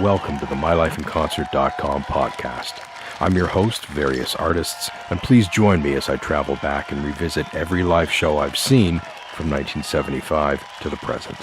Welcome to the MyLifeInConcert.com podcast. I'm your host, Various Artists, and please join me as I travel back and revisit every live show I've seen from 1975 to the present.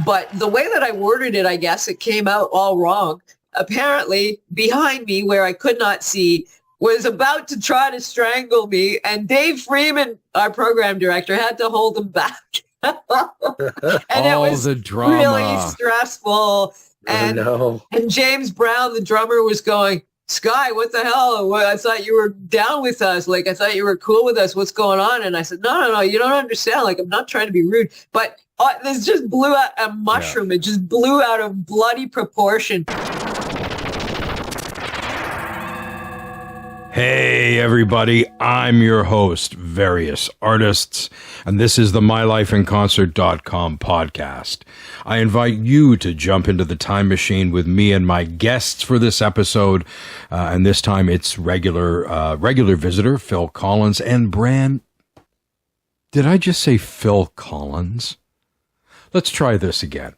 But the way that I worded it, I guess it came out all wrong. Apparently, behind me, where I could not see, was about to try to strangle me, and Dave Freeman, our program director, had to hold him back. And it was the drama. Really stressful. And, and James Brown, the drummer, was going, Skye, what the hell? I thought you were down with us. Like, I thought you were cool with us. What's going on? And I said, no, you don't understand. Like, I'm not trying to be rude. But this just blew out a mushroom. Yeah. It just blew out of bloody proportion. Hey everybody, I'm your host, Various Artists, and this is the MyLifeInConcert.com podcast. I invite you to jump into the time machine with me and my guests for this episode, and this time it's regular visitor Phil Collins and brand... Did I just say Phil Collins? Let's try this again.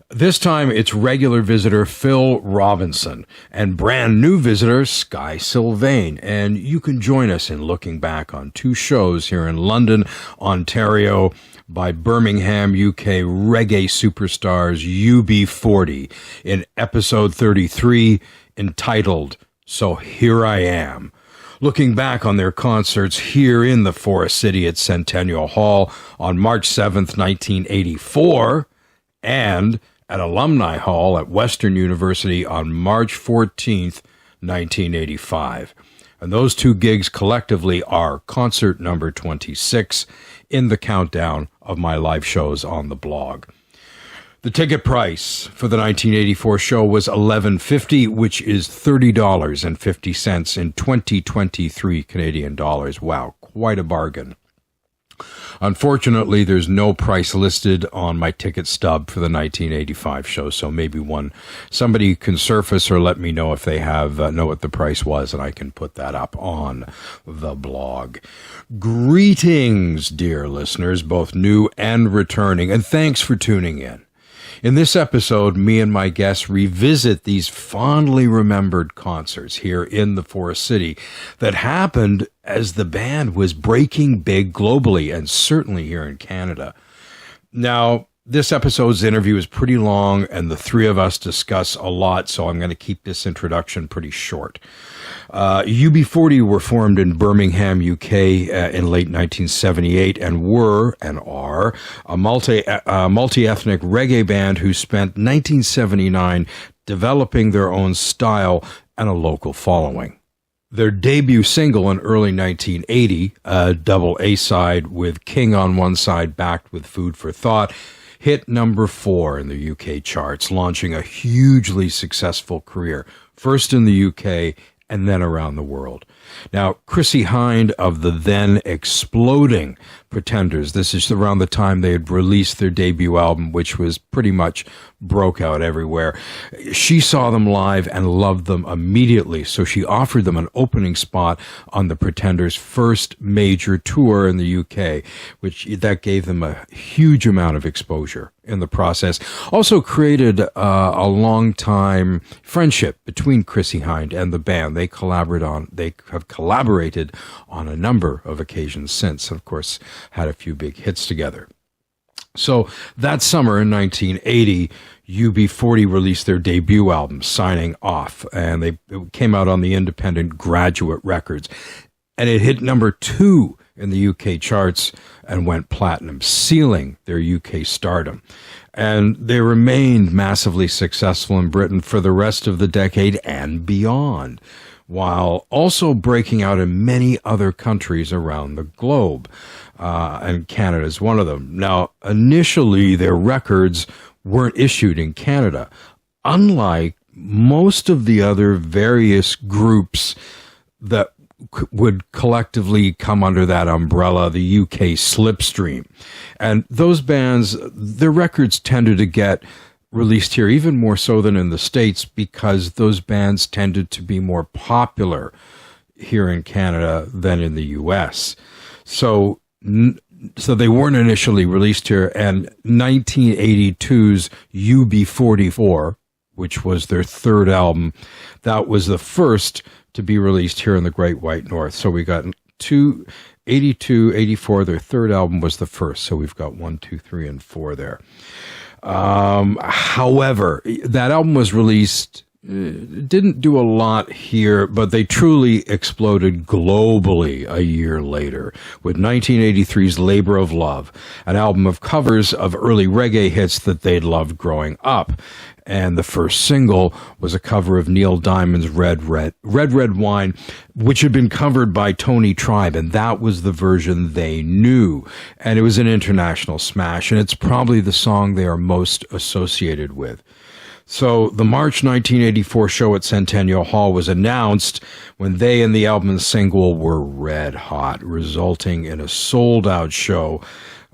This time, it's regular visitor Phil Robinson and brand new visitor Skye Sylvain. And you can join us in looking back on two shows here in London, Ontario, by Birmingham UK reggae superstars UB40 in episode 33, entitled So Here I Am. Looking back on their concerts here in the Forest City at Centennial Hall on March 7th, 1984, and at Alumni Hall at Western University on March 14th, 1985. And those two gigs collectively are concert number 26 in the countdown of my live shows on the blog. The ticket price for the 1984 show was $11.50, which is $30.50 in 2023 Canadian dollars. Wow, quite a bargain. Unfortunately, there's no price listed on my ticket stub for the 1985 show, so maybe somebody can surface or let me know if they know what the price was, and I can put that up on the blog. Greetings, dear listeners, both new and returning, and thanks for tuning in. In this episode, me and my guests revisit these fondly remembered concerts here in the Forest City that happened as the band was breaking big globally and certainly here in Canada. Now, this episode's interview is pretty long and the three of us discuss a lot, so I'm going to keep this introduction pretty short. UB40 were formed in Birmingham, UK in late 1978 and are a multi-ethnic reggae band who spent 1979 developing their own style and a local following. Their debut single in early 1980, a double A-side with King on one side backed with Food for Thought, hit number 4 in the UK charts, launching a hugely successful career, first in the UK and then around the world. Now, Chrissie Hynde of the then exploding Pretenders, this is around the time they had released their debut album, which was pretty much broke out everywhere. She saw them live and loved them immediately, so she offered them an opening spot on the Pretenders' first major tour in the UK, that gave them a huge amount of exposure in the process. Also created a long-time friendship between Chrissie Hynde and the band. They have collaborated on a number of occasions since, and of course had a few big hits together. So that summer in 1980, UB40 released their debut album, Signing Off, and it came out on the independent Graduate Records. And it hit number 2 in the UK charts and went platinum, sealing their UK stardom. And they remained massively successful in Britain for the rest of the decade and beyond, while also breaking out in many other countries around the globe. And Canada is one of them. Now, initially, their records weren't issued in Canada, unlike most of the other various groups that would collectively come under that umbrella, the UK Slipstream. And those bands, their records tended to get released here even more so than in the States because those bands tended to be more popular here in Canada than in the US. So So they weren't initially released here, and 1982's UB44, which was their third album, that was the first to be released here in the Great White North. So we got 82, 84, their third album was the first. So we've got 1, 2, 3, and 4 there. However, that album was released, didn't do a lot here, but they truly exploded globally a year later with 1983's Labor of Love, an album of covers of early reggae hits that they'd loved growing up. And the first single was a cover of Neil Diamond's Red Wine, which had been covered by Tony Tribe, and that was the version they knew. And it was an international smash, and it's probably the song they are most associated with. So the March 1984 show at Centennial Hall was announced when they and the album single were red hot, resulting in a sold-out show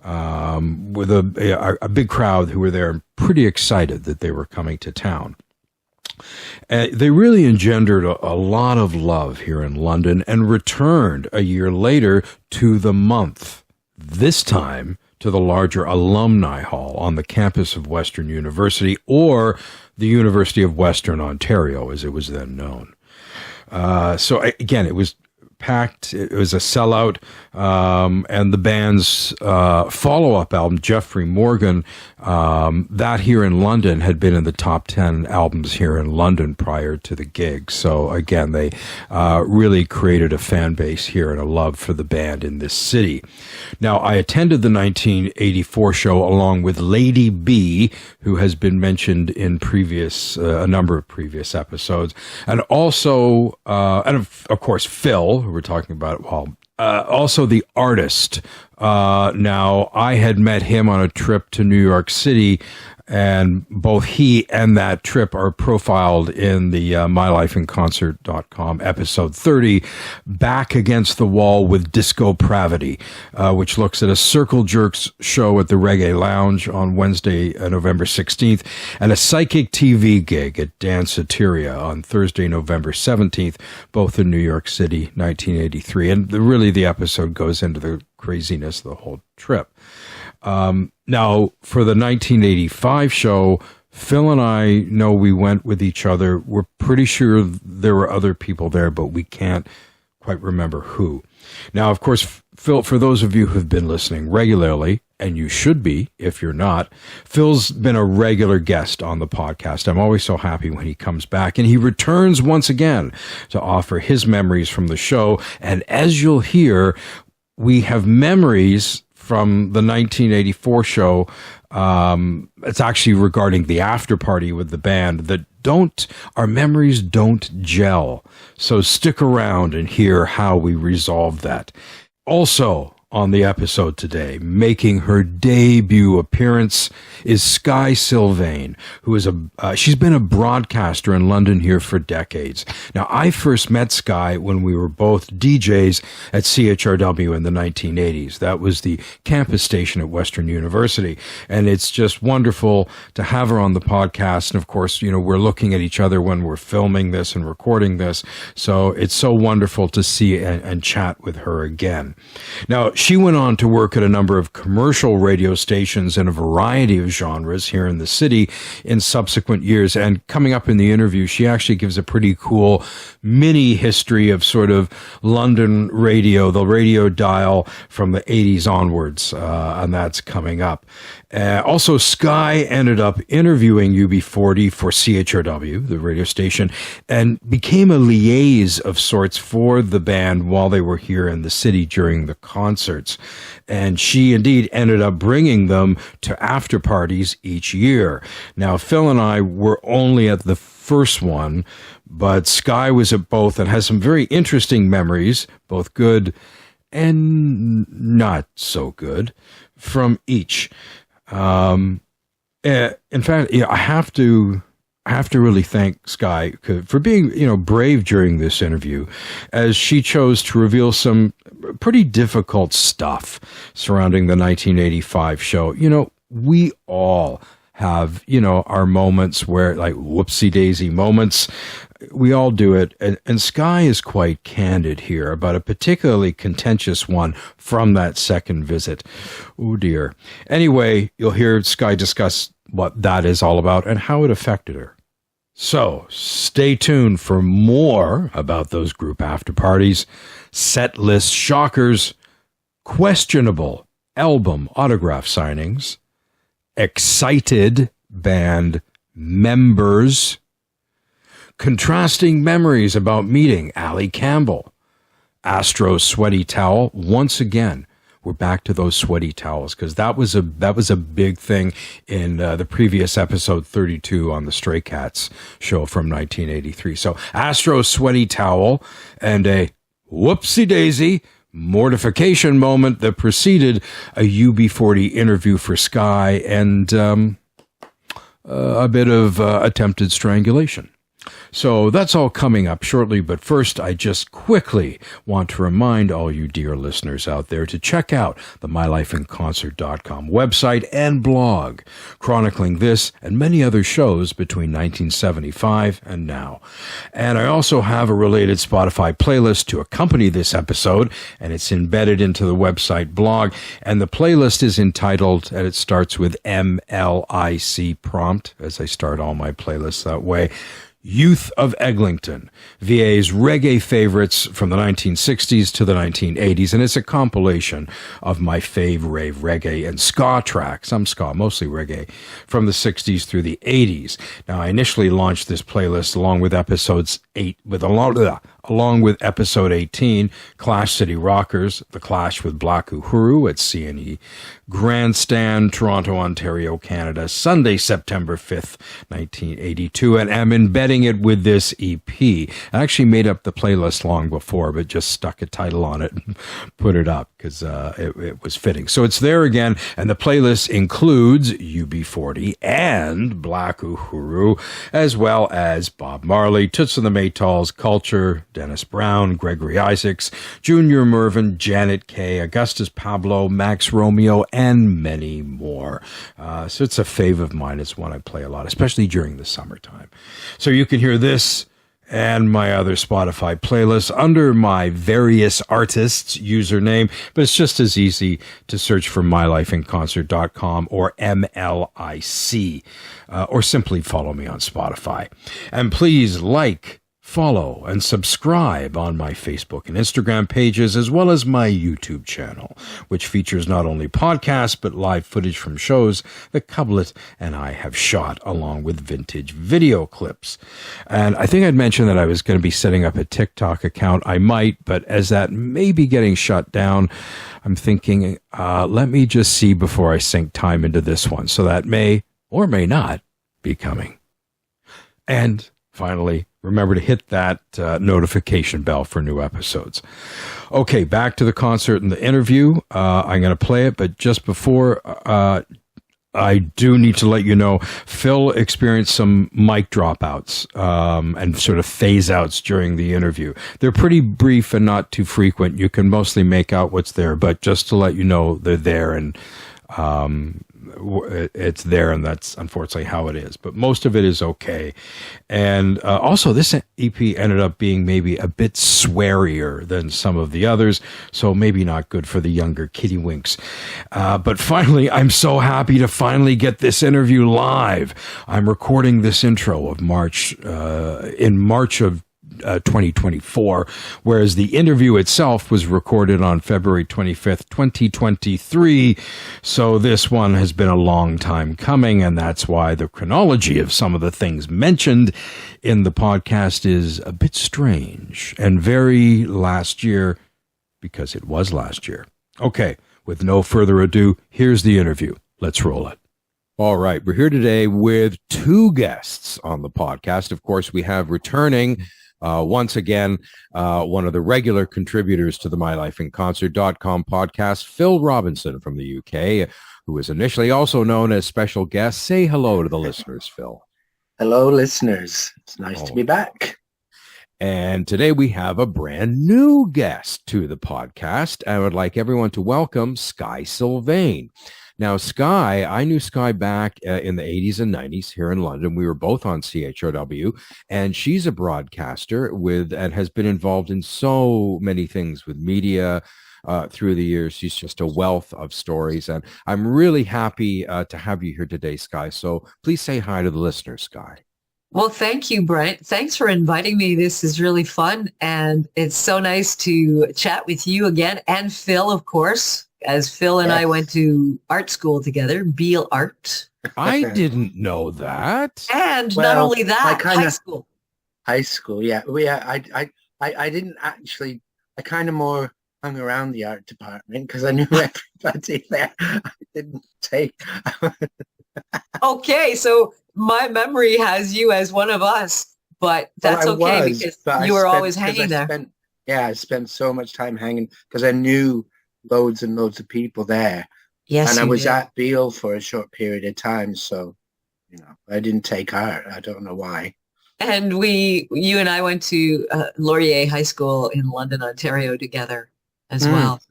with a big crowd who were there, pretty excited that they were coming to town. They really engendered a lot of love here in London and returned a year later to the Month, this time to the larger Alumni Hall on the campus of Western University, or the University of Western Ontario, as it was then known. So again, it was packed. It was a sellout, and the band's follow-up album, Gefferey Morgan, that here in London had been in the top 10 albums here in London prior to the gig. So again, they really created a fan base here and a love for the band in this city. Now, I attended the 1984 show along with Lady B, who has been mentioned in a number of previous episodes, and also, and of course, Phil, who we're talking about, also the artist. Now, I had met him on a trip to New York City, and both he and that trip are profiled in the mylifeinconcert.com episode 30, Back Against the Wall with Disco Pravity, which looks at a Circle Jerks show at the Reggae Lounge on Wednesday, November 16th, and a Psychic TV gig at Danceteria on Thursday, November 17th, both in New York City, 1983. And really the episode goes into the craziness of the whole trip. Now, for the 1985 show, Phil and I know we went with each other. We're pretty sure there were other people there, but we can't quite remember who. Now, of course, Phil, for those of you who've been listening regularly, and you should be if you're not, Phil's been a regular guest on the podcast. I'm always so happy when he comes back, and he returns once again to offer his memories from the show. And as you'll hear, we have memories from the 1984 show. It's actually regarding the after party with the band that our memories don't gel. So stick around and hear how we resolve that. Also on the episode today, making her debut appearance, is Skye Sylvain, who is she's been a broadcaster in London here for decades. Now, I first met Skye when we were both DJs at CHRW in the 1980s. That was the campus station at Western University. And it's just wonderful to have her on the podcast. And of course, we're looking at each other when we're filming this and recording this. So it's so wonderful to see and chat with her again. Now, she went on to work at a number of commercial radio stations in a variety of genres here in the city in subsequent years. And coming up in the interview, she actually gives a pretty cool mini history of sort of London radio, the radio dial from the 80s onwards, and that's coming up. Also, Skye ended up interviewing UB40 for CHRW, the radio station, and became a liaison of sorts for the band while they were here in the city during the concerts. And she indeed ended up bringing them to after parties each year. Now, Phil and I were only at the first one, but Skye was at both and has some very interesting memories, both good and not so good, from each. In fact, I have to really thank Skye for being, brave during this interview, as she chose to reveal some pretty difficult stuff surrounding the 1985 show. We all have, our moments where, like, whoopsie daisy moments. we all do it, and Skye is quite candid here about a particularly contentious one from that second visit. Oh dear. Anyway, you'll hear Skye discuss what that is all about and how it affected her. So stay tuned for more about those group after parties, set list shockers, questionable album autograph signings, excited band members, contrasting memories about meeting Allie Campbell, Astro's sweaty towel. Once again, we're back to those sweaty towels because that was a big thing in the previous episode 32 on the Stray Cats show from 1983. So Astro's sweaty towel and a whoopsie daisy mortification moment that preceded a UB40 interview for Skye and a bit of attempted strangulation. So that's all coming up shortly, but first I just quickly want to remind all you dear listeners out there to check out the mylifeinconcert.com website and blog, chronicling this and many other shows between 1975 and now. And I also have a related Spotify playlist to accompany this episode, and it's embedded into the website blog, and the playlist is entitled, and it starts with MLIC prompt, as I start all my playlists that way, Youth of Eglinton, VA's reggae favorites from the 1960s to the 1980s, and it's a compilation of my fave rave reggae and ska tracks, some ska, mostly reggae, from the 60s through the 80s. Now, I initially launched this playlist along with episode 18, Clash City Rockers, The Clash with Black Uhuru at CNE Grandstand, Toronto, Ontario, Canada, Sunday, September 5th, 1982, and I'm embedding it with this EP. I actually made up the playlist long before, but just stuck a title on it and put it up because it was fitting. So it's there again, and the playlist includes UB40 and Black Uhuru, as well as Bob Marley, Toots and the Maytals, Culture, Dennis Brown, Gregory Isaacs, Junior Mervyn, Janet Kay, Augustus Pablo, Max Romeo, and many more. So it's a fave of mine. It's one I play a lot, especially during the summertime. So you can hear this and my other Spotify playlists under my various artists username, but it's just as easy to search for mylifeinconcert.com or MLIC, or simply follow me on Spotify. And please like, follow, and subscribe on my Facebook and Instagram pages, as well as my YouTube channel, which features not only podcasts, but live footage from shows that Cublet and I have shot, along with vintage video clips. And I think I'd mentioned that I was going to be setting up a TikTok account. I might, but as that may be getting shut down, I'm thinking, let me just see before I sink time into this one. So that may or may not be coming. And finally, remember to hit that notification bell for new episodes. Okay, back to the concert and the interview. I'm going to play it, but just before, I do need to let you know, Phil experienced some mic dropouts and sort of phase outs during the interview. They're pretty brief and not too frequent. You can mostly make out what's there, but just to let you know, they're there, and it's there, and that's unfortunately how it is, but most of it is okay. And also this EP ended up being maybe a bit swearier than some of the others, so maybe not good for the younger kiddywinks. But finally, I'm so happy to finally get this interview live. I'm recording this intro of March of 2024, whereas the interview itself was recorded on February 25th, 2023. So this one has been a long time coming, and that's why the chronology of some of the things mentioned in the podcast is a bit strange and very last year, because it was last year. Okay, with no further ado, here's the interview. Let's roll it. All right, we're here today with two guests on the podcast. Of course, we have returning once again, one of the regular contributors to the mylifeinconcert.com podcast, Phil Robinson from the UK, who is initially also known as special guest. Say hello to the listeners, Phil. Hello, listeners. It's nice to be back. And today we have a brand new guest to the podcast. I would like everyone to welcome Skye Sylvain. Now, Skye, I knew Skye back in the 80s and 90s here in London. We were both on CHRW, and she's a broadcaster and has been involved in so many things with media through the years. She's just a wealth of stories, and I'm really happy to have you here today, Skye. So please say hi to the listeners, Skye. Well, thank you, Brent. Thanks for inviting me. This is really fun, and it's so nice to chat with you again, and Phil, of course, as Phil and I went to art school together, Beale Art. I didn't know that. And not only that, high school. High school, yeah. I didn't actually, I kind of more hung around the art department because I knew everybody there. I didn't take... Okay, so my memory has you as one of us, but that's because you were always hanging there. I spent so much time hanging because I knew loads and loads of people there. Yes, and I was at Beale for a short period of time, so I didn't take art. I don't know why. And you and I went to Laurier High School in London, Ontario together as well.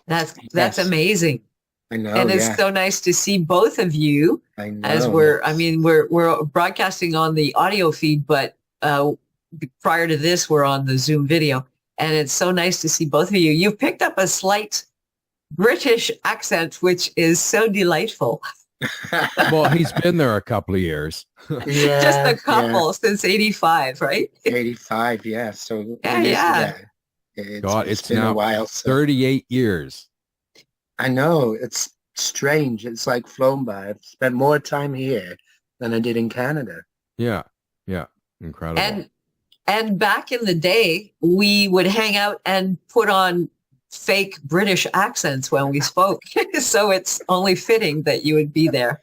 That's amazing. I know, and it's so nice to see both of you. I know. As we're broadcasting on the audio feed, but prior to this, we're on the Zoom video, and it's so nice to see both of you. You've picked up a slight British accent, which is so delightful. Well, he's been there a couple of years. Just a couple since 85, right? 85, yeah. So it's been now a while. 38 years. I know, it's strange. It's like flown by. I've spent more time here than I did in Canada. Yeah, incredible. And back in the day, we would hang out and put on fake British accents when we spoke. So it's only fitting that you would be there.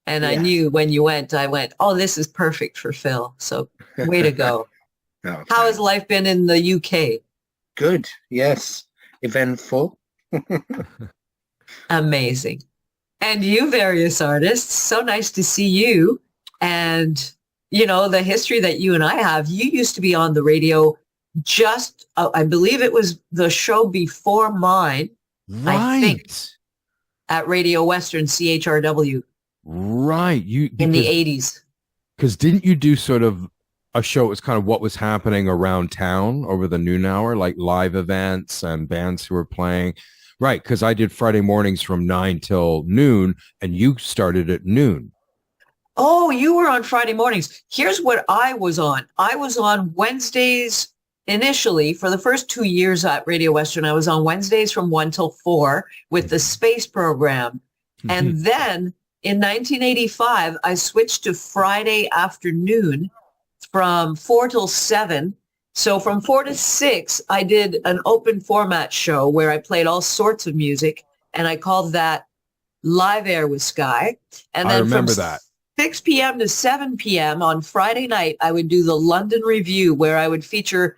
And I knew when you went, I went, oh, this is perfect for Phil. So way to go. How has life been in the UK? Good, yes. Eventful. Amazing. And you various artists, so nice to see you. And, the history that you and I have, you used to be on the radio I believe it was the show before mine, right. I think, at Radio Western, CHRW. Right. In the 80s. Because didn't you do sort of a show? It was kind of what was happening around town over the noon hour, like live events and bands who were playing. Right, because I did Friday mornings from 9 till noon, and you started at noon. Oh, you were on Friday mornings. Here's what I was on. I was on Wednesdays initially for the first 2 years at Radio Western. I was on Wednesdays from 1 till 4 with the space program. And then in 1985, I switched to Friday afternoon from 4 till 7. So from 4 to 6, I did an open format show where I played all sorts of music, and I called that Live Air with Skye. And then I remember from that. 6 p.m. to 7 p.m. on Friday night, I would do the London Review, where I would feature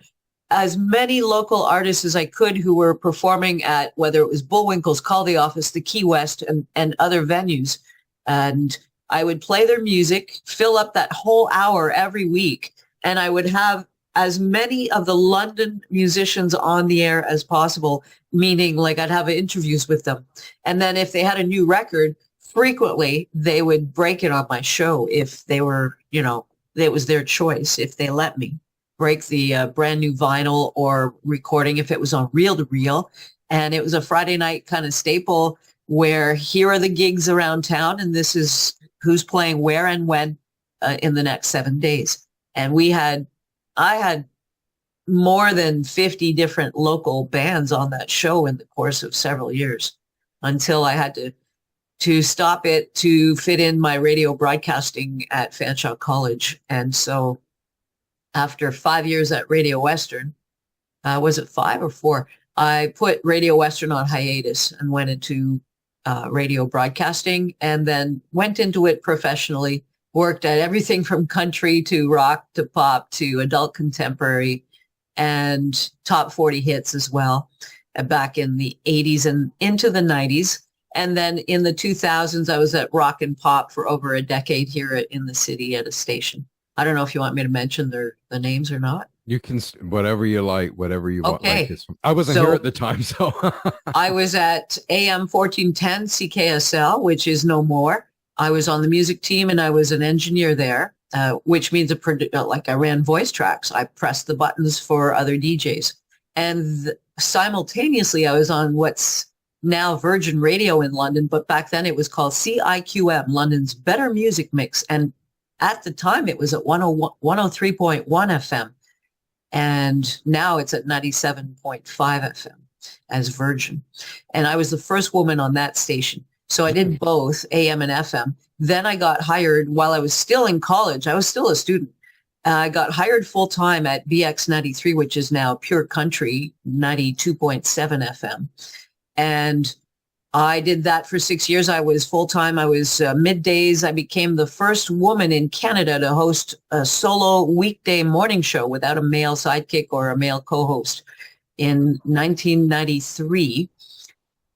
as many local artists as I could who were performing at, whether it was Bullwinkle's, Call the Office, the Key West, and other venues. And I would play their music, fill up that whole hour every week, and I would have as many of the London musicians on the air as possible, meaning like I'd have interviews with them. And then if they had a new record, frequently they would break it on my show if they were, it was their choice, if they let me break the brand new vinyl or recording if it was on reel to reel. And it was a Friday night kind of staple where here are the gigs around town, and this is who's playing where and when in the next 7 days. And I had more than 50 different local bands on that show in the course of several years until I had to stop it to fit in my radio broadcasting at Fanshawe College. And so after 5 years at Radio Western, was it 5 or 4? I put Radio Western on hiatus and went into radio broadcasting, and then went into it professionally. Worked at everything from country to rock to pop to adult contemporary and top 40 hits as well, back in the 80s and into the 90s. And then in the 2000s, I was at rock and pop for over a decade here in the city at a station. I don't know if you want me to mention the names or not. You can whatever you like, whatever you want. Okay. Like I wasn't here at the time, so I was at AM 1410 CKSL, which is no more. I was on the music team and I was an engineer there, which means like I ran voice tracks. I pressed the buttons for other DJs. And simultaneously, I was on what's now Virgin Radio in London, but back then it was called CIQM, London's Better Music Mix. And at the time, it was at 103.1 FM. And now it's at 97.5 FM as Virgin. And I was the first woman on that station. So I did both AM and FM. Then I got hired while I was still in college. I was still a student. I got hired full-time at BX93, which is now Pure Country, 92.7 FM. And I did that for 6 years. I was full-time. I was middays. I became the first woman in Canada to host a solo weekday morning show without a male sidekick or a male co-host in 1993.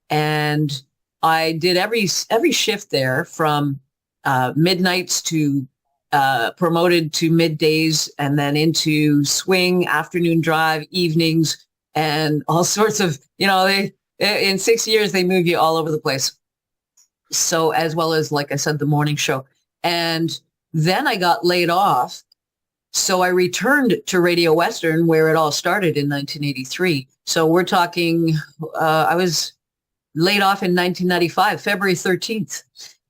And I did every shift there from midnights to promoted to middays and then into swing, afternoon drive, evenings, and all sorts of, in 6 years, they move you all over the place. So as well as, like I said, the morning show. And then I got laid off. So I returned to Radio Western where it all started in 1983. So we're talking, I was laid off in 1995, February 13th,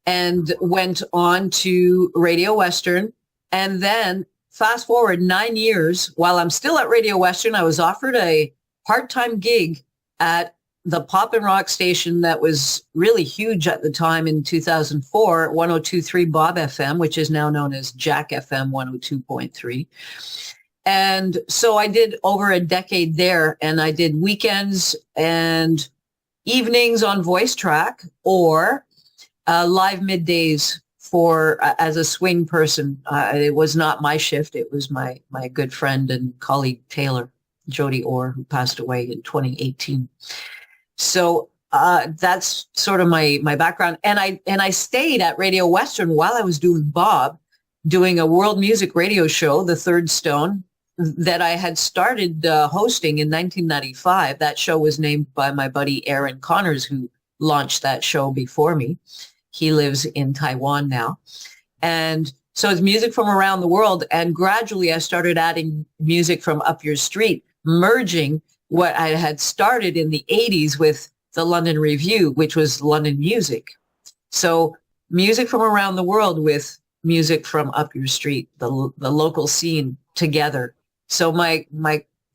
and went on to Radio Western. And then fast forward 9 years, while I'm still at Radio Western, I was offered a part-time gig at the pop and rock station that was really huge at the time in 2004, 102.3 Bob FM, which is now known as Jack FM 102.3. And so I did over a decade there, and I did weekends and evenings on voice track or live middays for as a swing person. It was not my shift. It was my good friend and colleague Taylor, Jody Orr, who passed away in 2018. So that's sort of my background. And I stayed at Radio Western while I was doing Bob, doing a world music radio show, The Third Stone, that I had started hosting in 1995. That show was named by my buddy Aaron Connors, who launched that show before me. He lives in Taiwan now. And so it's music from around the world. And gradually I started adding music from up your street, merging what I had started in the 80s with the London Review, which was London music. So music from around the world with music from up your street, the local scene together. So my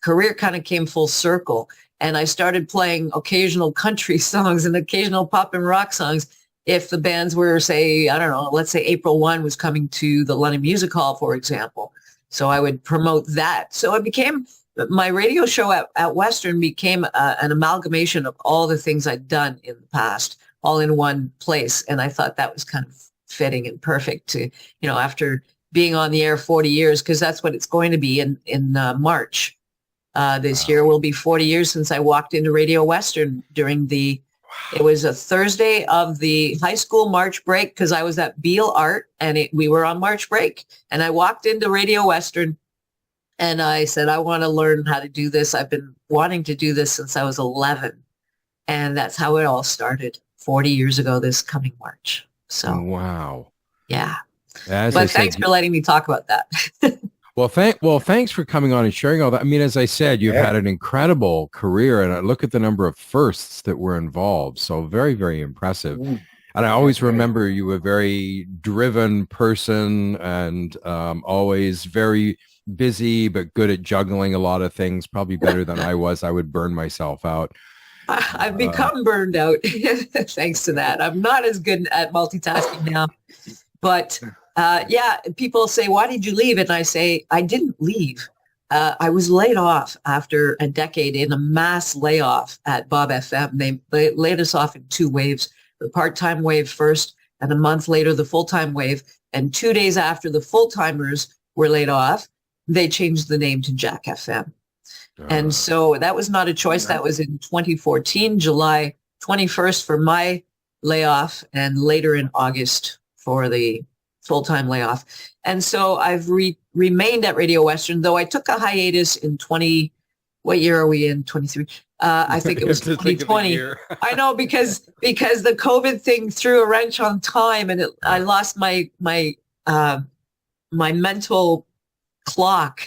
career kind of came full circle, and I started playing occasional country songs and occasional pop and rock songs. If the bands were, say, I don't know, let's say April 1 was coming to the London Music Hall, for example. So I would promote that. So it became, my radio show at Western became an amalgamation of all the things I'd done in the past, all in one place. And I thought that was kind of fitting and perfect to, after being on the air 40 years, because that's what it's going to be in March. This year will be 40 years since I walked into Radio Western during it was a Thursday of the high school March break, because I was at Beale Art and we were on March break. And I walked into Radio Western and I said, I want to learn how to do this. I've been wanting to do this since I was 11. And that's how it all started 40 years ago this coming March. So, wow. Yeah. But thanks for letting me talk about that. Well, thanks for coming on and sharing all that. I mean, as I said, you've had an incredible career, and I look at the number of firsts that were involved. So very, very impressive. And I always remember you a very driven person and always very busy, but good at juggling a lot of things, probably better than I was. I would burn myself out. I've become burned out thanks to that. I'm not as good at multitasking now, but people say, why did you leave? And I say, I didn't leave. I was laid off after a decade in a mass layoff at Bob FM. They laid us off in two waves, the part-time wave first, and a month later, the full-time wave. And 2 days after the full-timers were laid off, they changed the name to Jack FM. And so that was not a choice. That was in 2014, July 21st for my layoff, and later in August for the full-time layoff. And so I've remained at Radio Western, though I took a hiatus in what year are we in? 23. I think it was 2020. I know because the COVID thing threw a wrench on time, and I lost my mental clock.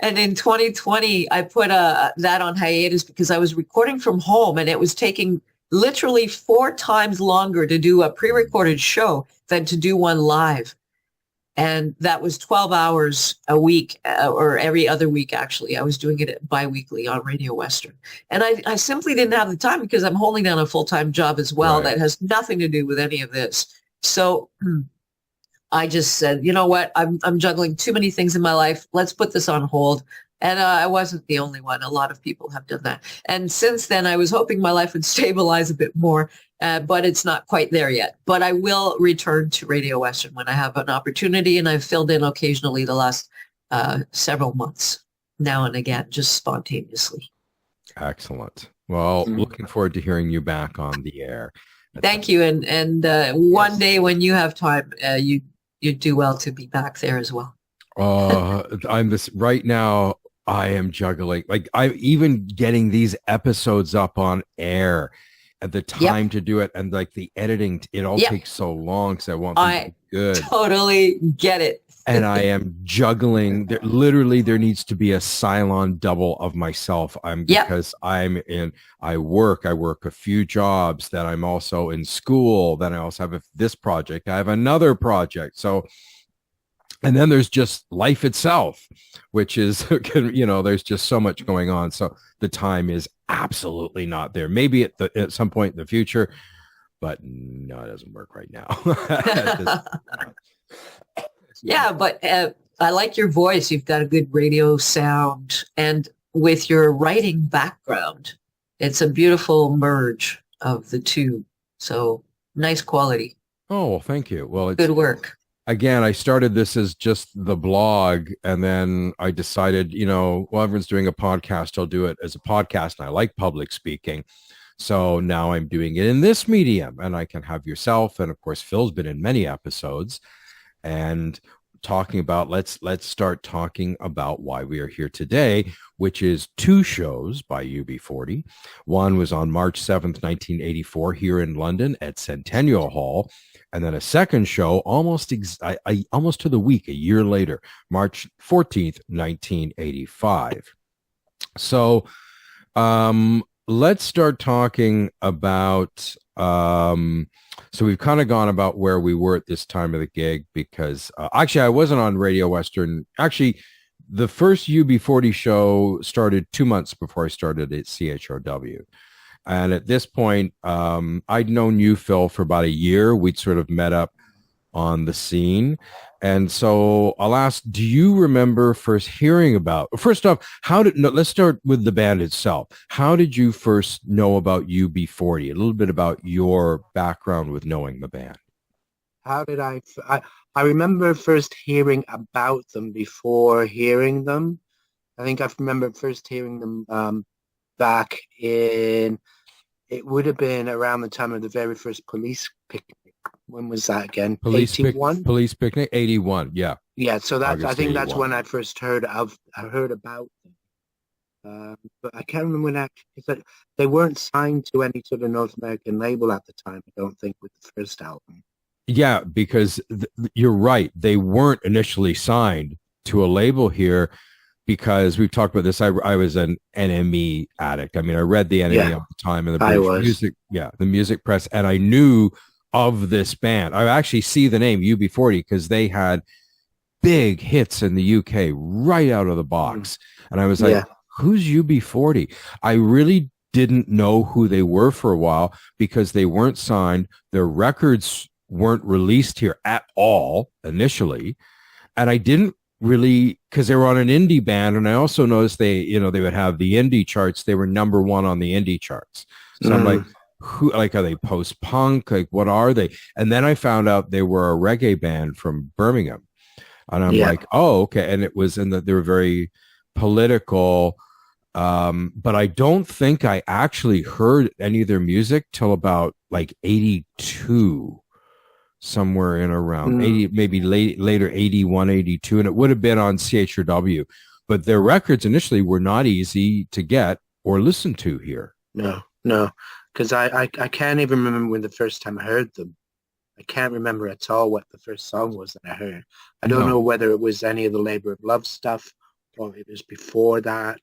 And in 2020, I put that on hiatus because I was recording from home, and it was taking literally 4 times longer to do a pre-recorded show than to do one live. And that was 12 hours a week, or every other week, actually. I was doing it bi-weekly on Radio Western. And I simply didn't have the time because I'm holding down a full-time job as well that has nothing to do with any of this. So I just said, you know what, I'm juggling too many things in my life. Let's put this on hold. And I wasn't the only one. A lot of people have done that. And since then, I was hoping my life would stabilize a bit more, but it's not quite there yet. But I will return to Radio Western when I have an opportunity, and I've filled in occasionally the last several months, now and again, just spontaneously. Excellent. Well, looking forward to hearing you back on the air. Thank you. And one day when you have time, you do well to be back there as well. Right now. I am juggling. Like, I'm even getting these episodes up on air at the time to do it. And like the editing, it all takes so long. So I want them to be good. Totally get it. And I am juggling. There needs to be a Cylon double of myself. Because I work a few jobs, that I'm also in school. Then I also have this project. I have another project. So, and then there's just life itself, which is, there's just so much going on. So the time is absolutely not there. Maybe at some point in the future, but no, it doesn't work right now. But I like your voice. You've got a good radio sound, and with your writing background, it's a beautiful merge of the two. So nice quality. Oh, well, thank you. Well, it's good work. Again, I started this as just the blog, and then I decided, everyone's doing a podcast, I'll do it as a podcast, and I like public speaking. So now I'm doing it in this medium, and I can have yourself, and of course, Phil's been in many episodes, and talking about, let's start talking about why we are here today, which is 2 shows by UB40. One was on March 7th, 1984 here in London at Centennial Hall. And then a second show almost to the week, a year later, March 14th, 1985. So let's start talking about, so we've kind of gone about where we were at this time of the gig, because actually I wasn't on Radio Western. Actually, the first UB40 show started 2 months before I started at CHRW. And at this point, I'd known you, Phil, for about a year. We'd sort of met up on the scene. And so I'll ask, do you remember first hearing about, first off, let's start with the band itself. How did you first know about UB40? A little bit about your background with knowing the band. How did I remember first hearing about them before hearing them. I think I remember first hearing them back in, it would have been around the time of the very first police picnic. When was that again? 81? Police picnic, 81, yeah. Yeah, so that August I think 81. That's when I first heard about them. But I can't remember when actually, they weren't signed to any sort of North American label at the time, I don't think, with the first album. Yeah, because you're right. They weren't initially signed to a label here, because we've talked about this. I was an NME addict. I mean, I read the NME all the time in the the music press, and I knew of this band. I actually see the name UB40 because they had big hits in the UK right out of the box. And I was like, who's UB40? I really didn't know who they were for a while because they weren't signed. Their records weren't released here at all initially. And I didn't really, because they were on an indie band. And I also noticed they would have the indie charts. They were number 1 on the indie charts. So I'm like, are they post-punk? Like, what are they? And then I found out they were a reggae band from Birmingham. And I'm like, oh, okay. And it was they were very political. But I don't think I actually heard any of their music till about like 82. somewhere in around 80, maybe later 81, 82, and it would have been on CHRW. But their records initially were not easy to get or listen to here. No, because I can't even remember when the first time I heard them. I can't remember at all what the first song was that I heard. I don't know whether it was any of the Labor of Love stuff or it was before that.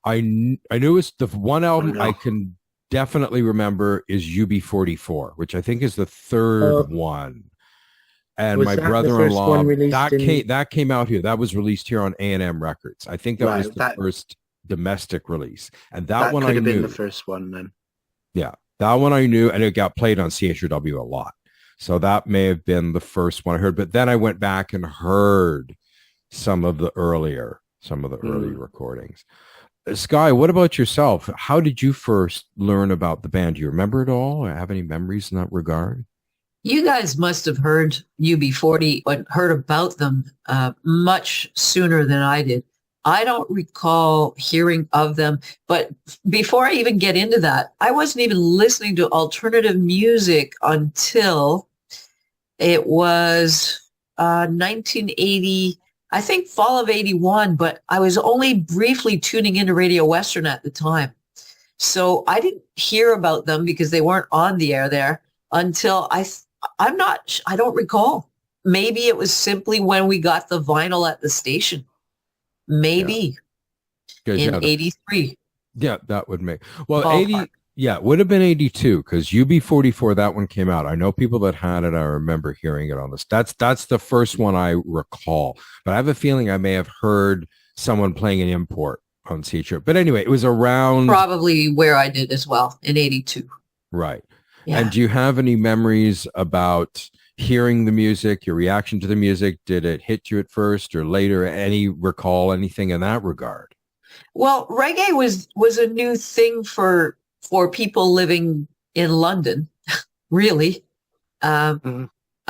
I knew it's the one album I can definitely remember is UB44, which I think is the third one. And my brother-in-law, that came out here. That was released here on A&M Records. I think that was the first domestic release. And that one I knew. That could have been the first one then. Yeah, that one I knew, and it got played on CHRW a lot. So that may have been the first one I heard. But then I went back and heard some of the early recordings. Skye, what about yourself? How did you first learn about the band? Do you remember it all? Or have any memories in that regard? You guys must have heard UB40 and heard about them much sooner than I did. I don't recall hearing of them, but before I even get into that, I wasn't even listening to alternative music until it was 1980, I think fall of 81, but I was only briefly tuning into Radio Western at the time. So I didn't hear about them because they weren't on the air there until I don't recall. Maybe it was simply when we got the vinyl at the station. Maybe in 83. Yeah, that would make, well, 80, yeah, it would have been 82 because UB44, that one came out. I know people that had it. I remember hearing it on this. That's the first one I recall, but I have a feeling I may have heard someone playing an import on CHR. But anyway, it was around. Probably where I did as well in 82. Right. Yeah. And do you have any memories about hearing the music, your reaction to the music? Did it hit you at first or later? Recall anything in that regard? Well, reggae was a new thing for people living in London, really. I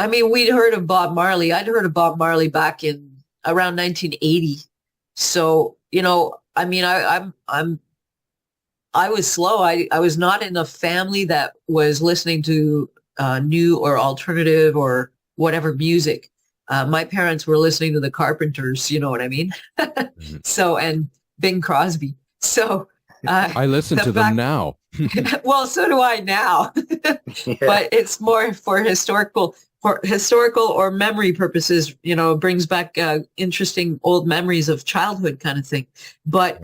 mean, we'd heard of Bob Marley. I'd heard of Bob Marley back in around 1980. So, I mean, I was slow. I was not in a family that was listening to new or alternative or whatever music. My parents were listening to the Carpenters, you know what I mean? So, and Bing Crosby. So I listen to them now. Well, so do I now. But it's more for historical or memory purposes, brings back interesting old memories of childhood kind of thing. But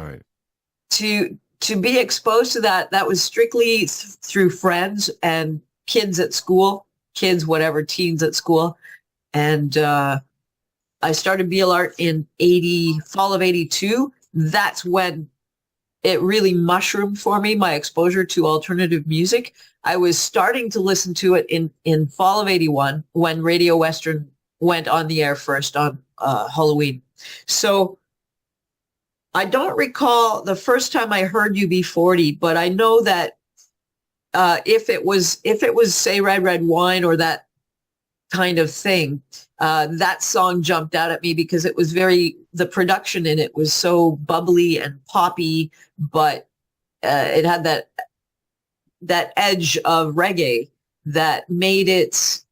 to be exposed to that was strictly through friends and kids at school, teens at school. And I started BL Art in fall of 82. That's when it really mushroomed for me, my exposure to alternative music. I was starting to listen to it in fall of 81 when Radio Western went on the air first on Halloween. So I don't recall the first time I heard UB40, but I know that if it was say Red Red Wine or that kind of thing, that song jumped out at me because it was the production in it was so bubbly and poppy, but it had that edge of reggae that made it,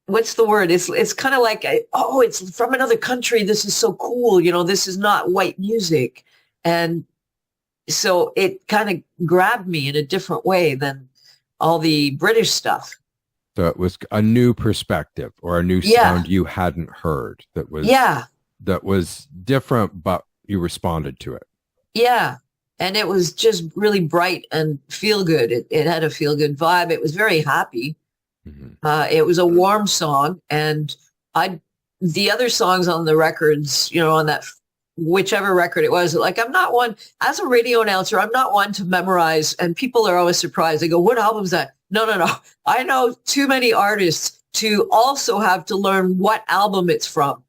what's the word? It's kind of like, it's from another country. This is so cool. This is not white music. And so it kind of grabbed me in a different way than all the British stuff. So it was a new perspective or a new sound you hadn't heard that was different, but you responded to it. Yeah. And it was just really bright and feel good. It had a feel good vibe. It was very happy. Mm-hmm. It was a warm song. And the other songs on the records, on that, whichever record it was, like I'm not one, as a radio announcer, I'm not one to memorize. And people are always surprised. They go, what album is that? No. I know too many artists to also have to learn what album it's from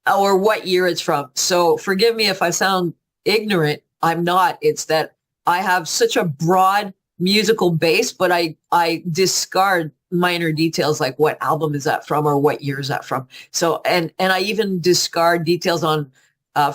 or what year it's from. So forgive me if I sound ignorant. I'm not. It's that I have such a broad musical base, but I discard minor details like what album is that from or what year is that from. So, and I even discard details on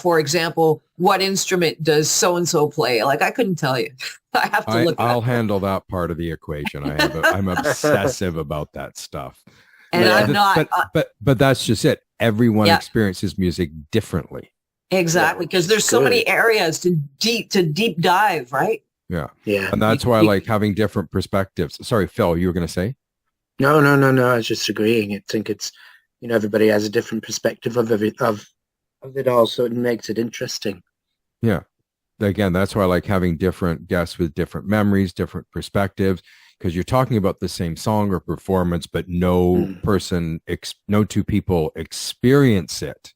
For example, what instrument does so-and-so play? Like, I couldn't tell you. I have to look. I'll handle that part of the equation. I'm obsessive about that stuff. And I'm not. But that's just it. Everyone experiences music differently. Exactly, because there's so many areas to deep dive, right? Yeah. And that's why I like having different perspectives. Sorry, Phil, you were going to say? No. I was just agreeing. I think it's, everybody has a different perspective of it all, so it makes it interesting. Yeah. Again, that's why I like having different guests with different memories, different perspectives, because you're talking about the same song or performance, but no two people experience it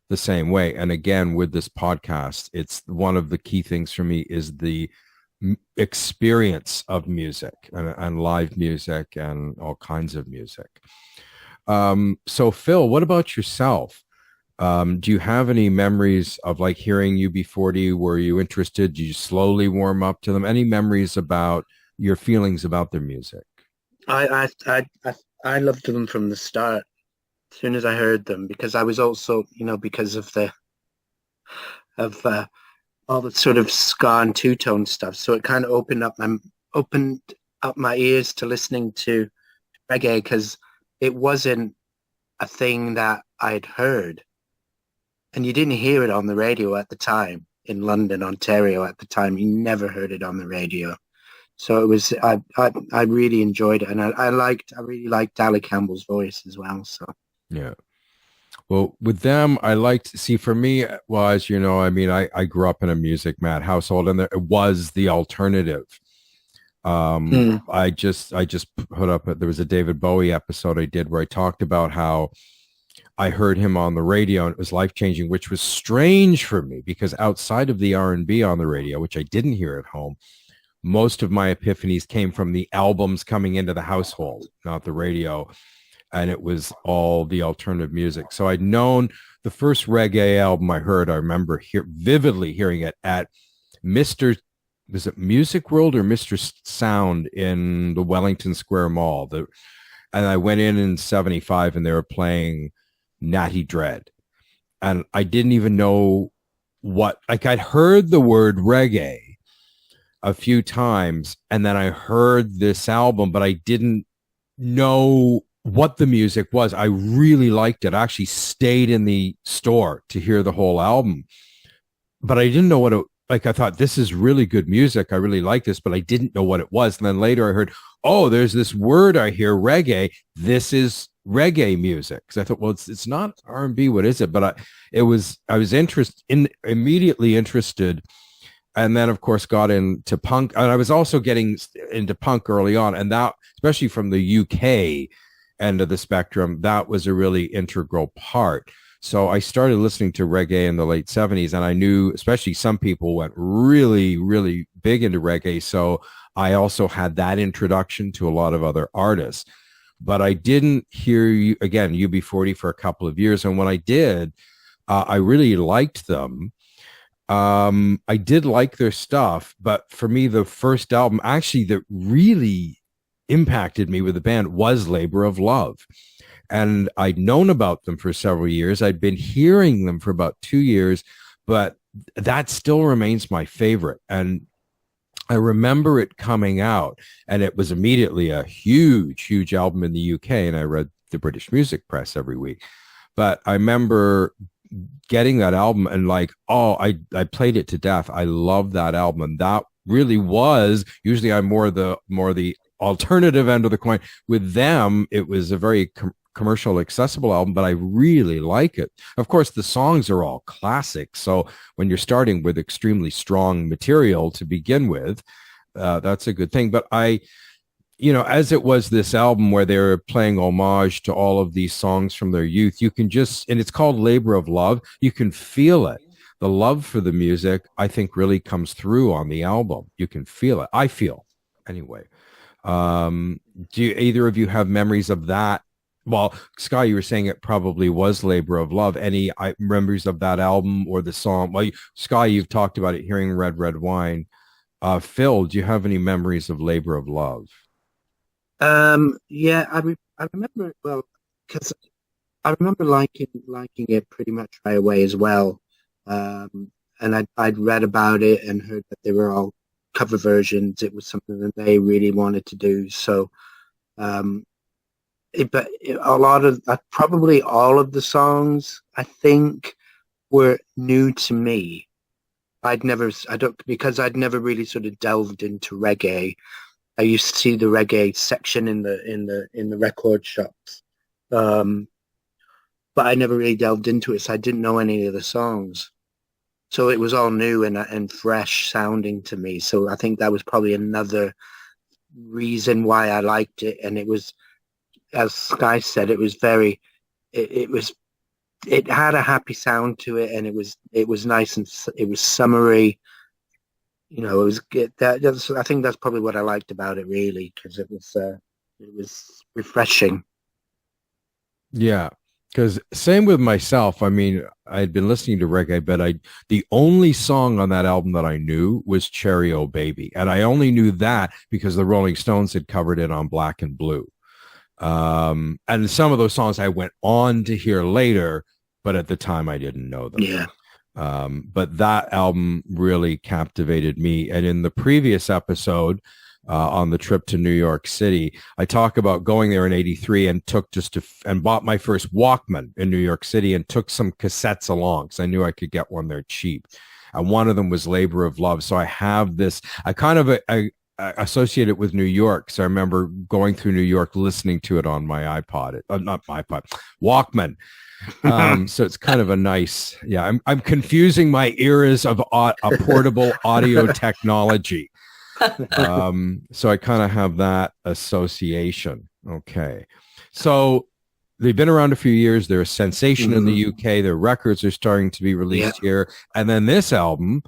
the same way. And again, with this podcast, it's one of the key things for me is the experience of music and live music and all kinds of music. So Phil, what about yourself? Do you have any memories of like hearing UB40? Were you interested? Did you slowly warm up to them? Any memories about your feelings about their music? I loved them from the start. As soon as I heard them, because I was also, because of all the sort of ska and two-tone stuff. So it kind of opened up my ears to listening to reggae, because it wasn't a thing that I'd heard. And you didn't hear it on the radio at the time in London, Ontario at the time. You never heard it on the radio. So it was, I really enjoyed it. And I really liked Ali Campbell's voice as well. So, yeah. Well, with them, I liked, see, for me, well, as you know, I mean, I grew up in a music mad household, and it was the alternative. I just put up, there was a David Bowie episode I did where I talked about how I heard him on the radio and it was life-changing, which was strange for me because outside of the R&B on the radio, which I didn't hear at home, most of my epiphanies came from the albums coming into the household, not the radio. And it was all the alternative music. So I'd known the first reggae album I heard, I remember vividly hearing it at was it Music World or Mr. Sound in the Wellington Square Mall? And I went in 75 and they were playing Natty Dread. And I didn't even know I'd heard the word reggae a few times. And then I heard this album, but I didn't know what the music was. I really liked it. I actually stayed in the store to hear the whole album, but I didn't know what it, like, I thought this is really good music. I really like this, but I didn't know what it was. And then later I heard, oh, there's this word I hear, reggae. This is reggae music. Cause I thought, well, it's not R&B. What is it? But I was immediately interested. And then, of course, got into punk. And I was also getting into punk early on. And that, especially from the UK end of the spectrum, that was a really integral part. So I started listening to reggae in the late 70s. And I knew, especially some people went really, really big into reggae. So I also had that introduction to a lot of other artists. But I didn't hear, UB40 for a couple of years. And when I did, I really liked them. I did like their stuff, but for me, the first album actually that really impacted me with the band was Labor of Love. And I'd known about them for several years. I'd been hearing them for about 2 years, but that still remains my favorite. And I remember it coming out, and it was immediately a huge, huge album in the UK. And I read the British Music Press every week. But I remember getting that album and like, oh, I played it to death. I love that album. And that really was, usually I'm more the alternative end of the coin. With them, it was a very commercial, accessible album, but I really like it. Of course, the songs are all classics. So when you're starting with extremely strong material to begin with, that's a good thing. But as it was this album where they were playing homage to all of these songs from their youth, you can just, and it's called Labor of Love, you can feel it. The love for the music, I think, really comes through on the album. You can feel it. I feel, anyway. Do either of you have memories of that? Well, Skye, you were saying it probably was Labor of Love. Any memories of that album or the song? Well, Skye, you've talked about it, hearing Red, Red Wine. Phil, do you have any memories of Labor of Love? Yeah, I remember, well, because I remember liking it pretty much right away as well. And I'd read about it and heard that they were all cover versions. It was something that they really wanted to do. So, a lot of probably all of the songs I think were new to me. Because I'd never really sort of delved into reggae. I used to see the reggae section in the record shops, but I never really delved into it, so I didn't know any of the songs. So it was all new and fresh sounding to me. So I think that was probably another reason why I liked it. And it was, as Skye said, it was it had a happy sound to it, and it was nice, and it was summery. You know, it was good. I think that's probably what I liked about it, really, because it was refreshing. Yeah, because same with myself. I mean, I'd been listening to reggae, but the only song on that album that I knew was Cherry O Baby. And I only knew that because the Rolling Stones had covered it on Black and Blue. And some of those songs I went on to hear later, but at the time I didn't know them. Yeah. But that album really captivated me. And in the previous episode, on the trip to New York City, I talk about going there in '83 and and bought my first Walkman in New York City and took some cassettes along because I knew I could get one there cheap. And one of them was Labor of Love. So I have this, I associate it with New York. So I remember going through New York, listening to it on my iPod, not my iPod, Walkman. So it's kind of a nice, yeah, I'm confusing my eras of a portable audio technology. So I kind of have that association. Okay. So they've been around a few years. They're a sensation in the UK. Their records are starting to be released here. And then this album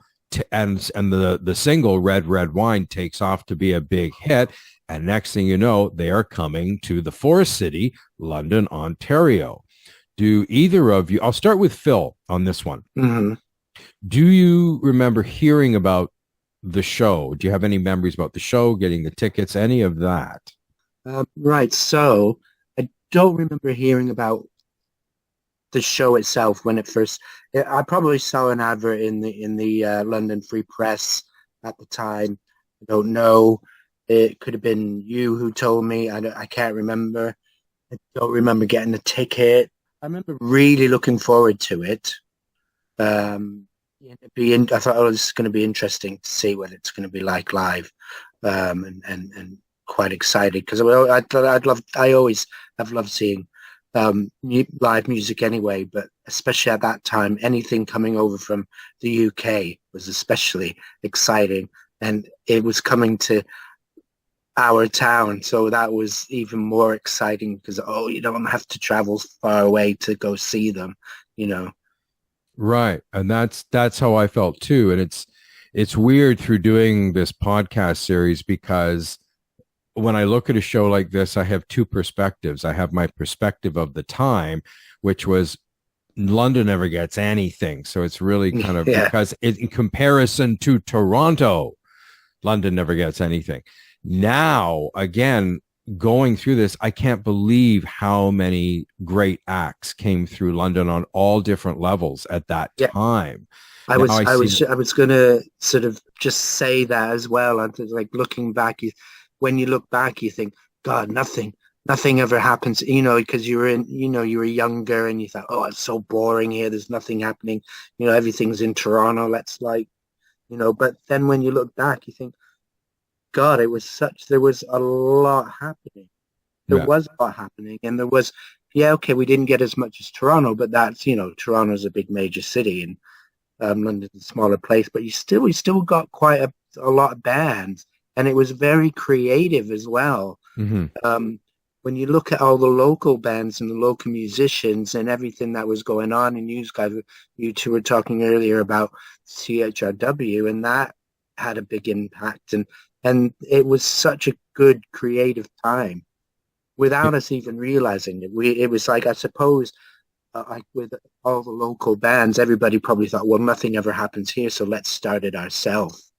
and the single Red, Red Wine takes off to be a big hit. And next thing you know, they are coming to the Forest City, London, Ontario. Do either of you, I'll start with Phil on this one. Mm-hmm. Do you remember hearing about the show? Do you have any memories about the show, getting the tickets, any of that? Right. So I don't remember hearing about the show itself when it first. I probably saw an advert in the London Free Press at the time. I don't know. It could have been you who told me. I can't remember. I don't remember getting a ticket. I remember really looking forward to it. I thought, oh, this is going to be interesting to see what it's going to be like live, and quite excited because I always have loved seeing live music anyway, but especially at that time, anything coming over from the UK was especially exciting, and it was coming to our town, so that was even more exciting because you don't have to travel far away to go see them, you know. Right. And that's how I felt too. And it's weird through doing this podcast series because when I look at a show like this, I have two perspectives. I have my perspective of the time, which was London never gets anything. So it's really kind of because in comparison to Toronto, London never gets anything. Now, again, going through this, I can't believe how many great acts came through London on all different levels at that time. I was going to sort of just say that as well. And like looking back, when you look back, you think, God, nothing ever happens, you know, because you were younger and you thought, oh, it's so boring here. There's nothing happening. You know, everything's in Toronto. But then when you look back, you think, God, there was a lot happening. There was a lot happening. And there was, we didn't get as much as Toronto, but that's, you know, Toronto's a big major city and London's a smaller place, but we still got quite a lot of bands, and it was very creative as well. Mm-hmm. When you look at all the local bands and the local musicians and everything that was going on, and you two were talking earlier about CHRW, and that had a big impact, and it was such a good creative time without us even realizing it. It was like, I suppose, like with all the local bands, everybody probably thought, well, nothing ever happens here, so let's start it ourselves.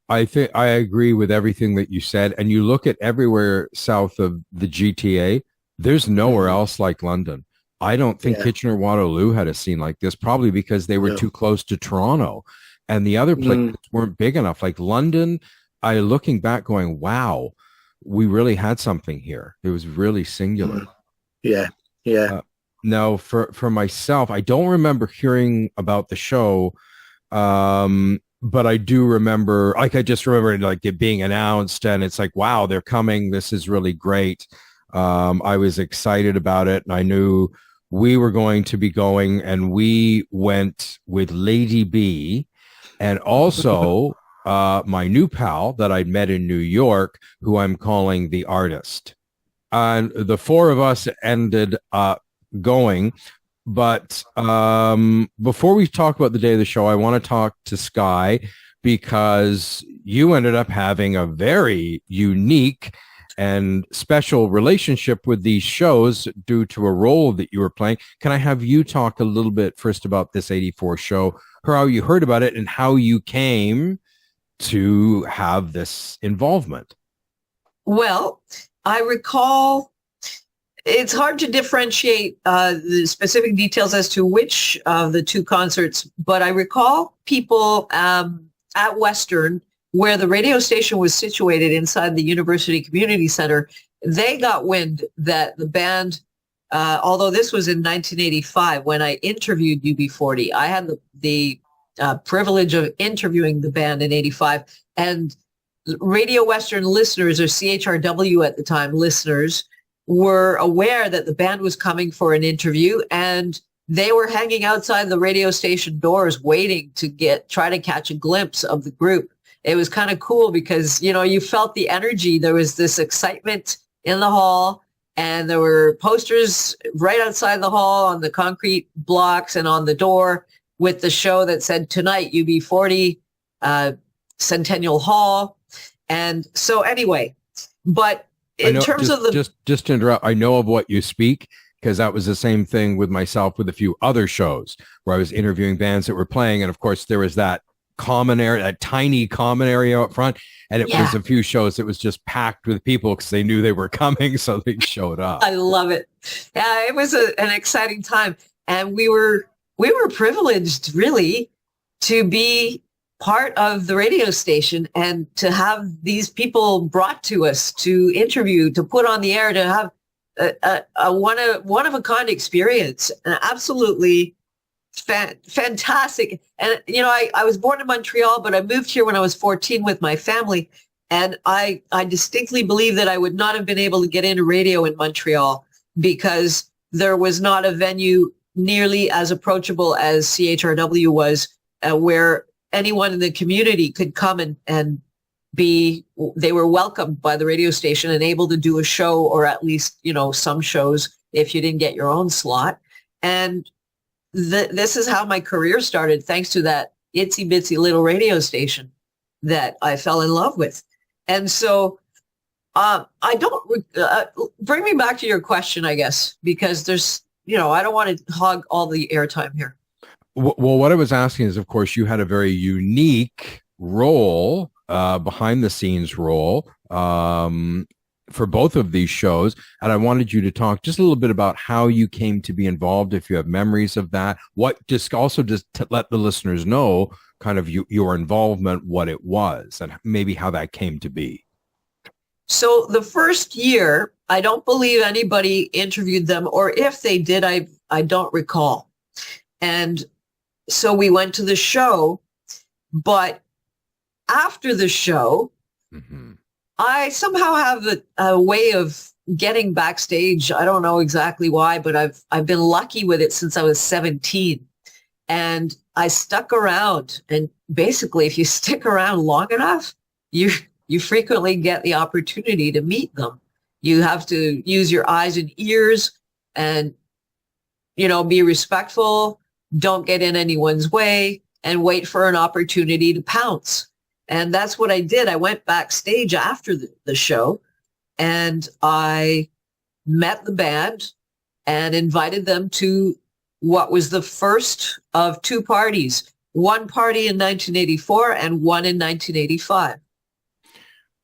I think I agree with everything that you said. And you look at everywhere south of the GTA, there's nowhere else like London. I don't think Kitchener-Waterloo had a scene like this, probably because they were too close to Toronto, and the other places weren't big enough. Like London, looking back going, wow, we really had something here. It was really singular. Now, for myself, I don't remember hearing about the show, but I do remember, like, I just remember like it being announced, and it's like, wow, they're coming. This is really great. I was excited about it, and I knew we were going to be going, and we went with Lady B, and also my new pal that I'd met in New York, who I'm calling the artist. And the four of us ended up going. But before we talk about the day of the show, I want to talk to Skye, because you ended up having a very unique and special relationship with these shows due to a role that you were playing. Can I have you talk a little bit first about this 84 show, how you heard about it, and how you came to have this involvement? Well, I recall, it's hard to differentiate the specific details as to which of the two concerts, but I recall people at Western, where the radio station was situated inside the University Community Center. They got wind that the band, although this was in 1985 when I interviewed UB40, I had the privilege of interviewing the band in 85, and Radio Western listeners, or CHRW at the time listeners, were aware that the band was coming for an interview, and they were hanging outside the radio station doors waiting to try to catch a glimpse of the group. It was kind of cool because, you know, you felt the energy. There was this excitement in the hall, and there were posters right outside the hall on the concrete blocks and on the door with the show that said tonight, UB40, Centennial Hall. And so anyway, but in terms of the... Just to interrupt, I know of what you speak, because that was the same thing with myself with a few other shows where I was interviewing bands that were playing. And of course, there was that common area, that tiny common area up front. And it was a few shows that was just packed with people because they knew they were coming. So they showed up. I love it. Yeah, it was an exciting time. And we were privileged, really, to be part of the radio station and to have these people brought to us to interview, to put on the air, to have a one of a kind experience, and absolutely fantastic. And, you know, I was born in Montreal, but I moved here when I was 14 with my family. And I distinctly believe that I would not have been able to get into radio in Montreal because there was not a venue nearly as approachable as CHRW was, where anyone in the community could come and they were welcomed by the radio station and able to do a show, or at least, you know, some shows if you didn't get your own slot. And this is how my career started, thanks to that itsy bitsy little radio station that I fell in love with. And so I don't bring me back to your question, I guess, because there's, you know, I don't want to hog all the airtime here. Well, what I was asking is, of course, you had a very unique role, behind the scenes role, for both of these shows. And I wanted you to talk just a little bit about how you came to be involved, if you have memories of that. Just to let the listeners know kind of your involvement, what it was, and maybe how that came to be. So the first year, I don't believe anybody interviewed them, or if they did, I don't recall. And so we went to the show, but after the show, I somehow have a way of getting backstage. I don't know exactly why, but I've been lucky with it since I was 17. And I stuck around. And basically, if you stick around long enough, you frequently get the opportunity to meet them. You have to use your eyes and ears and, you know, be respectful, don't get in anyone's way, and wait for an opportunity to pounce. And that's what I did. I went backstage after the show, and I met the band and invited them to what was the first of two parties, one party in 1984 and one in 1985.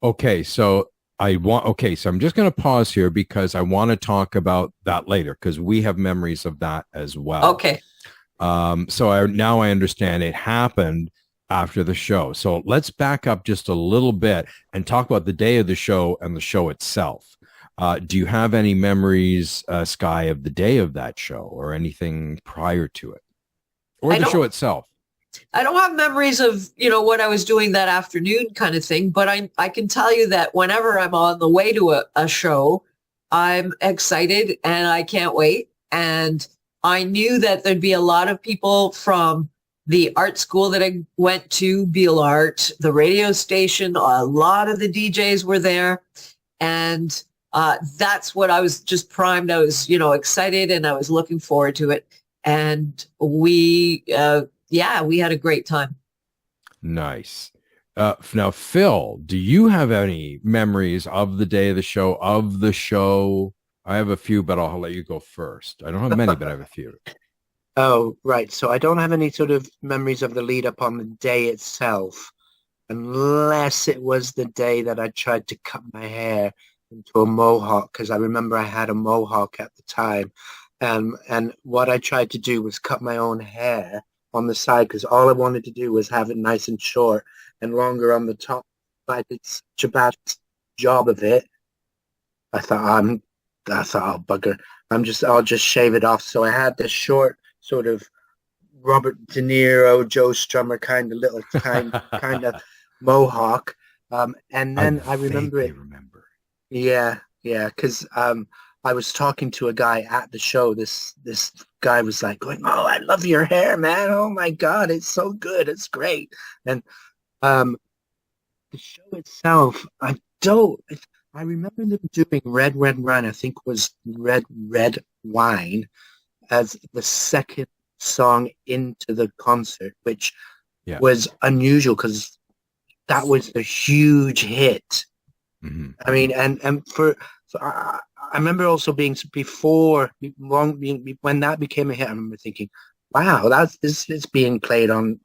Okay, so Okay, so I'm just going to pause here because I want to talk about that later because we have memories of that as well. Okay. So now I understand it happened after the show. So let's back up just a little bit and talk about the day of the show and the show itself. Do you have any memories, Skye, of the day of that show or anything prior to it or the show itself? I don't have memories of, what I was doing that afternoon kind of thing, but I can tell you that whenever I'm on the way to a show, I'm excited and I can't wait. And I knew that there'd be a lot of people from the art school that I went to, Beale Art, the radio station, a lot of the DJs were there. And that's what I was just primed. I was, excited and I was looking forward to it. And we had a great time. Nice. Now, Phil, do you have any memories of the day of the show, I have a few, but I'll let you go first. I don't have many, but I have a few. Oh, right. So I don't have any sort of memories of the lead up on the day itself, unless it was the day that I tried to cut my hair into a mohawk, because I remember I had a mohawk at the time. And what I tried to do was cut my own hair on the side, because all I wanted to do was have it nice and short and longer on the top. But I did such a bad job of it. I thought, oh, bugger. I'll just shave it off. So I had this short sort of Robert De Niro, Joe Strummer kind of mohawk. And then I remember. Yeah, because I was talking to a guy at the show. This guy was like going, "Oh, I love your hair, man. Oh my God, it's so good. It's great." And the show itself, I remember them doing Red, Red Wine, I think was Red, Red Wine, as the second song into the concert, which was unusual because that was a huge hit. Mm-hmm. I mean, and I remember also being when that became a hit, I remember thinking, wow, this is being played on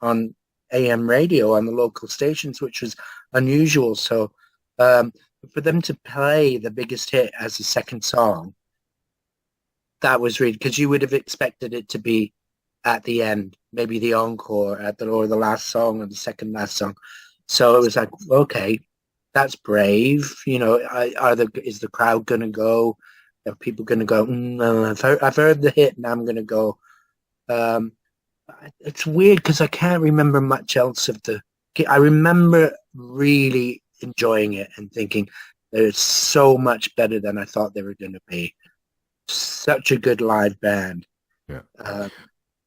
AM radio on the local stations, which was unusual. So for them to play the biggest hit as the second song, that was really, because you would have expected it to be at the end, maybe the encore or the last song or the second last song. So it was like, okay, that's brave. Is the crowd going to go? Are people going to go, I've heard the hit and I'm going to go. It's weird because I can't remember much else of I remember really enjoying it and thinking they're so much better than I thought they were going to be. Such a good live band. Yeah.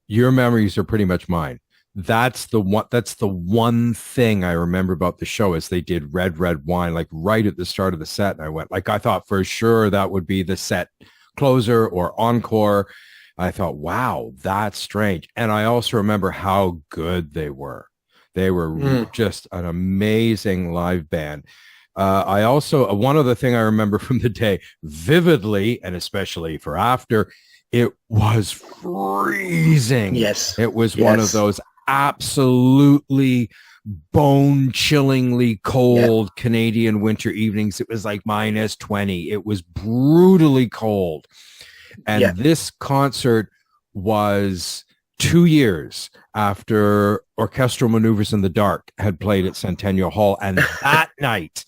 Your memories are pretty much mine. That's the one thing I remember about the show is they did Red, Red Wine, like right at the start of the set. And I went, like, I thought for sure that would be the set closer or encore. I thought, wow, that's strange. And I also remember how good they were. They were just an amazing live band. I also, one other thing I remember from the day vividly, and especially for after, it was freezing. Yes. It was one of those absolutely bone-chillingly cold Canadian winter evenings. It was like -20. It was brutally cold. And this concert was 2 years after Orchestral Maneuvers in the Dark had played at Centennial Hall. And that night,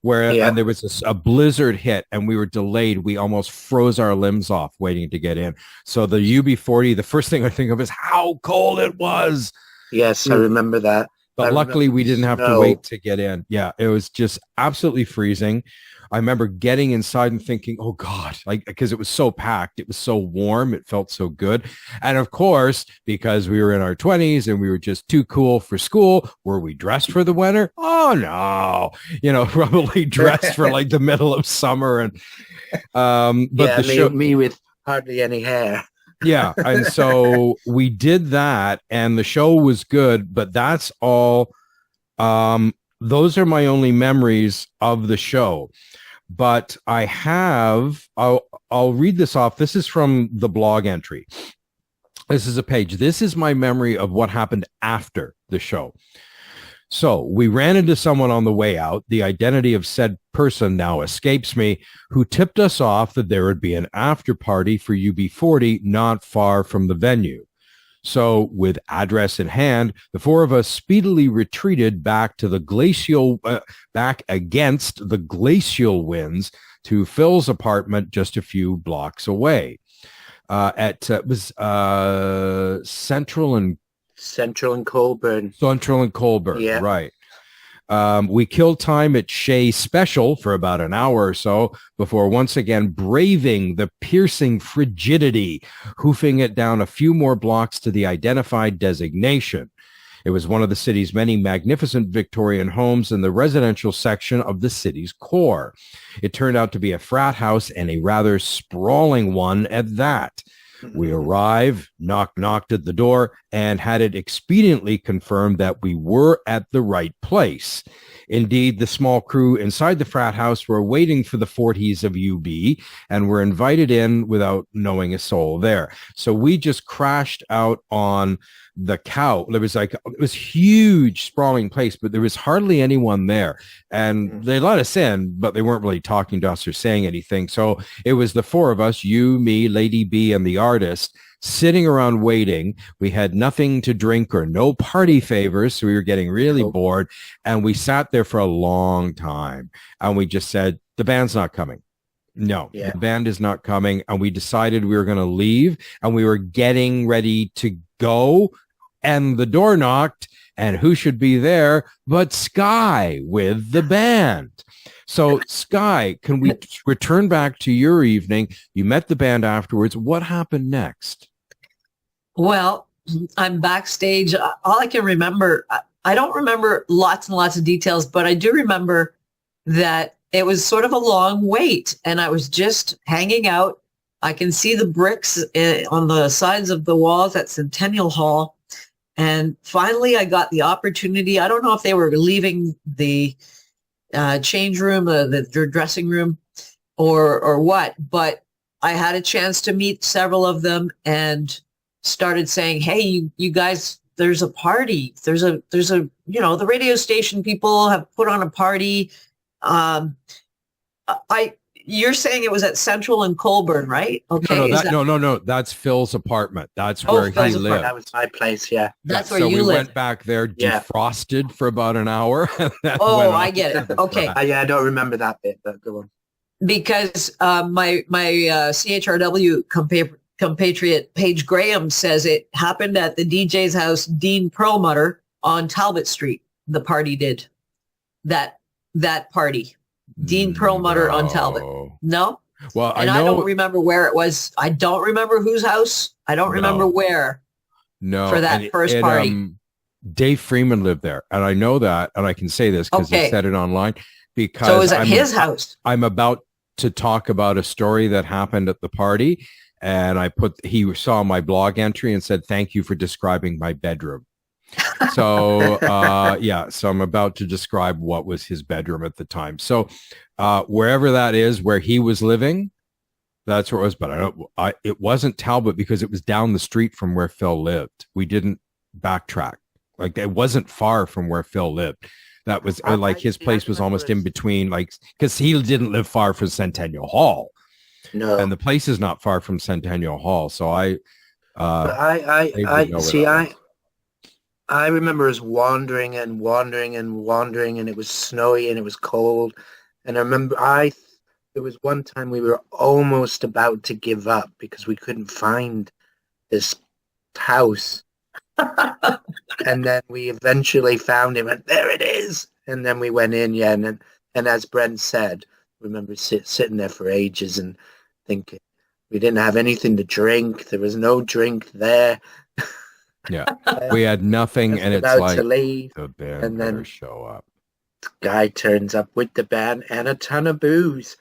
and there was a blizzard hit and we were delayed, we almost froze our limbs off waiting to get in. So the UB40, the first thing I think of is how cold it was. Yes, I remember that. But luckily we didn't have to wait to get in. Yeah, it was just absolutely freezing. I remember getting inside and thinking, oh God, because it was so packed. It was so warm. It felt so good. And of course, because we were in our 20s and we were just too cool for school, were we dressed for the winter? Oh no, probably dressed for like the middle of summer. And, but me with hardly any hair. Yeah. And so we did that and the show was good, but that's all. Those are my only memories of the show. But I'll read this off. This is from the blog entry. This is a page. This is my memory of what happened after the show. So we ran into someone on the way out. The identity of said person now escapes me, who tipped us off that there would be an after party for UB40 not far from the venue. So with address in hand, the four of us speedily retreated back to the back against the glacial winds to Phil's apartment just a few blocks away. It was Central and Colburn. Central and Colburn, yeah. Right. We killed time at Shea Special for about an hour or so before once again braving the piercing frigidity, hoofing it down a few more blocks to the identified designation. It was one of the city's many magnificent Victorian homes in the residential section of the city's core. It turned out to be a frat house, and a rather sprawling one at that. We arrived, knocked at the door, and had it expediently confirmed that we were at the right place. Indeed, the small crew inside the frat house were waiting for the 40s of UB and were invited in without knowing a soul there. So we just crashed out on the couch. It was huge, sprawling place, but there was hardly anyone there. And they let us in, but they weren't really talking to us or saying anything. So it was the four of us, you, me, Lady B, and the artist, sitting around waiting. We had nothing to drink or no party favors, so we were getting really bored. And we sat there for a long time. And we just said, the band's not coming. No, the band is not coming. And we decided we were going to leave. And we were getting ready to go. And the door knocked. And who should be there but Skye with the band? So, Skye, can we return back to your evening? You met the band afterwards. What happened next? Well, I'm backstage. All I can remember, I don't remember lots and lots of details, but I do remember that it was sort of a long wait, and I was just hanging out. I can see the bricks on the sides of the walls at Centennial Hall. And finally, I got the opportunity. I don't know if they were leaving the change room, the dressing room, or what, but I had a chance to meet several of them and started saying, "Hey, you guys, there's a party. There's a the radio station people have put on a party." You're saying it was at Central and Colburn, right? Okay. No. That's Phil's apartment. That's where he lived. That was my place. Yeah. That's where you lived. So we went back there, defrosted for about an hour. I get it. Okay. I don't remember that bit, but go on. Because my CHRW compatriot Paige Graham says it happened at the DJ's house, Dean Perlmutter, on Talbot Street. The party did that party. Dean Perlmutter on Talbot. No? Well, I don't remember where it was. I don't remember whose house. I don't remember where. No. For that first party. Dave Freeman lived there. And I know that. And I can say this because he said it online. Because so it was at his house. I'm about to talk about a story that happened at the party. And he saw my blog entry and said, "Thank you for describing my bedroom." So so I'm about to describe what was his bedroom at the time. So wherever that is where he was living, that's where it was. But it wasn't Talbot because it was down the street from where Phil lived. We didn't backtrack. Like it wasn't far from where Phil lived. That was his place was almost in between, because he didn't live far from Centennial Hall. No, and the place is not far from Centennial Hall. So I remember us wandering, and it was snowy and it was cold. And I remember there was one time we were almost about to give up because we couldn't find this house. And then we eventually found him, and there it is. And then we went in, and as Brent said, I remember sitting there for ages and thinking we didn't have anything to drink. There was no drink there. Yeah, we had nothing, and it's like to leave, the band and then show up. Guy turns up with the band and a ton of booze.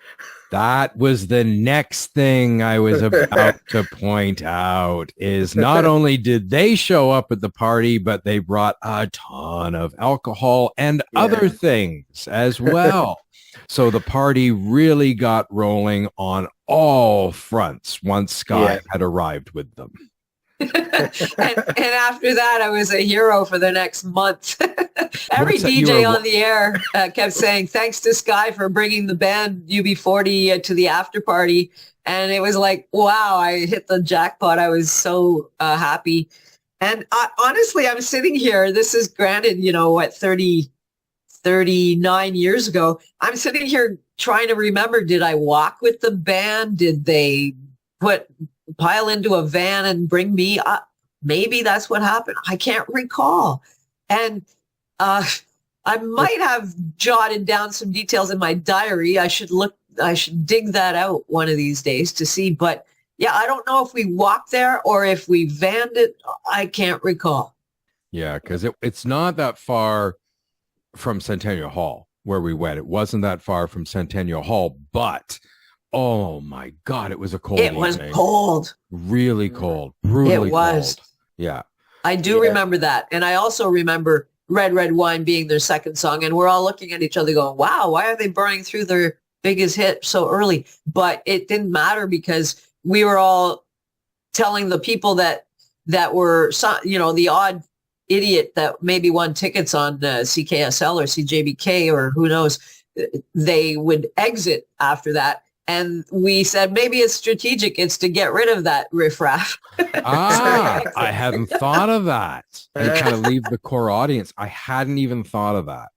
That was the next thing I was about to point out, is not only did they show up at the party, but they brought a ton of alcohol and other things as well. So the party really got rolling on all fronts once Skye had arrived with them. and after that, I was a hero for the next month. Every DJ on the air kept saying, thanks to Skye for bringing the band UB40 to the after party. And it was like, wow, I hit the jackpot. I was so happy. And honestly, I'm sitting here. This is granted, 39 years ago. I'm sitting here trying to remember, did I walk with the band? Did they pile into a van and bring me up? Maybe that's what happened. I can't recall. And I might have jotted down some details in my diary. I should dig that out one of these days to see. But yeah, I don't know if we walked there or if we vanned it. I can't recall. Yeah, because it's not that far from Centennial Hall where we went. It wasn't that far from Centennial Hall, but oh my God, it was a cold evening. Was cold. Really cold. Brutally it was. Cold. Yeah. I do remember that. And I also remember Red, Red Wine being their second song. And we're all looking at each other going, wow, why are they burning through their biggest hit so early? But it didn't matter because we were all telling the people that were, the odd idiot that maybe won tickets on CKSL or CJBK or who knows, they would exit after that. And we said, maybe it's strategic. It's to get rid of that riffraff. I hadn't thought of that. And kind of leave the core audience. I hadn't even thought of that.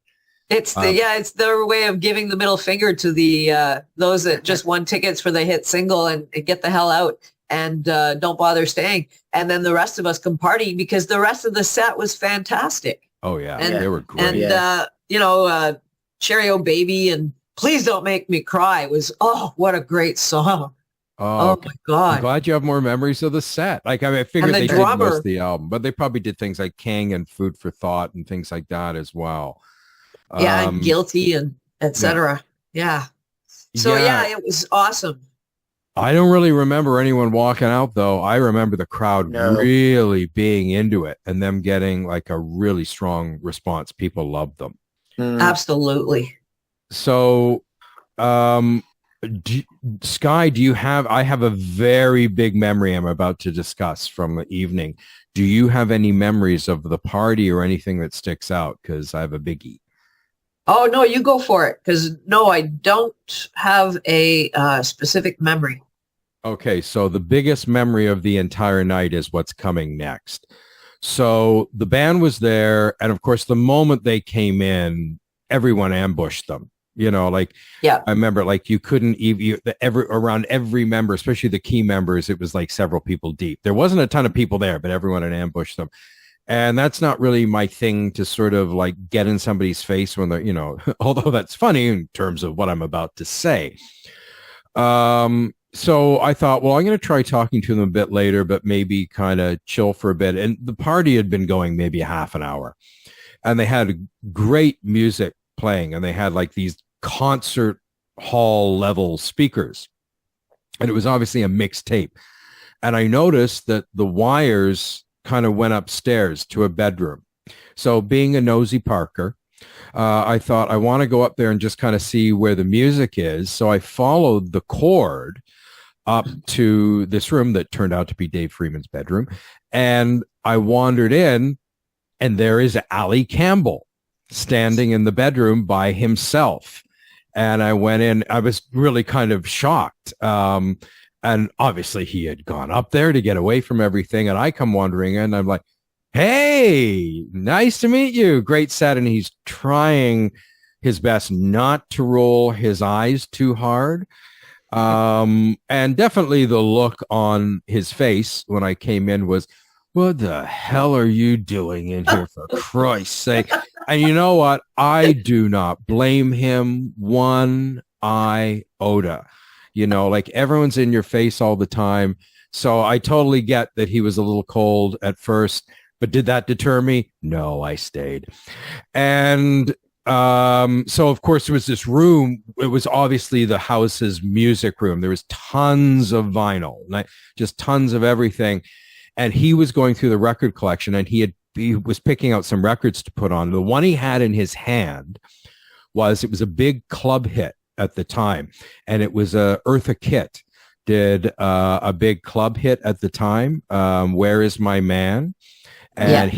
It's it's their way of giving the middle finger to the those that just won tickets for the hit single and get the hell out and don't bother staying. And then the rest of us can party because the rest of the set was fantastic. Oh yeah, they were great. And Cherry O Baby and Please Don't Make Me Cry was what a great song. Oh my God! I'm glad you have more memories of the set. Like I figured they did most of the album, but they probably did things like King and Food for Thought and things like that as well. Yeah, and Guilty and etc. Yeah. So it was awesome. I don't really remember anyone walking out though. I remember the crowd really being into it and them getting like a really strong response. People loved them. Absolutely. So, Skye, I have a very big memory I'm about to discuss from the evening. Do you have any memories of the party or anything that sticks out? Because I have a biggie. Oh, no, you go for it. Because, no, I don't have a specific memory. Okay, so the biggest memory of the entire night is what's coming next. So the band was there, and of course, the moment they came in, everyone ambushed them. I remember you couldn't even around every member, especially the key members, it was like several people deep. There wasn't a ton of people there, but everyone had ambushed them. And that's not really my thing to sort of like get in somebody's face when they're, although that's funny in terms of what I'm about to say. So I thought, well, I'm going to try talking to them a bit later, but maybe kind of chill for a bit. And the party had been going maybe a half an hour and they had great music playing and they had like these concert hall level speakers. And it was obviously a mixed tape. And I noticed that the wires kind of went upstairs to a bedroom. So being a nosy Parker, I thought I want to go up there and just kind of see where the music is. So I followed the cord up to this room that turned out to be Dave Freeman's bedroom. And I wandered in and there is Ali Campbell standing in the bedroom by himself. And I went in, I was really kind of shocked. And obviously he had gone up there to get away from everything. And I come wandering in and I'm like, hey, nice to meet you. Great set. And he's trying his best not to roll his eyes too hard. And definitely the look on his face when I came in was, what the hell are you doing in here, for Christ's sake? And you know what? I do not blame him one iota. Everyone's in your face all the time. So I totally get that he was a little cold at first, but did that deter me? No, I stayed. And so of course there was this room. It was obviously the house's music room. There was tons of vinyl, just tons of everything. And he was going through the record collection and he was picking out some records to put on. The one he had in his hand was a big club hit at the time. And it was Eartha Kitt did a big club hit at the time, Where Is My Man? And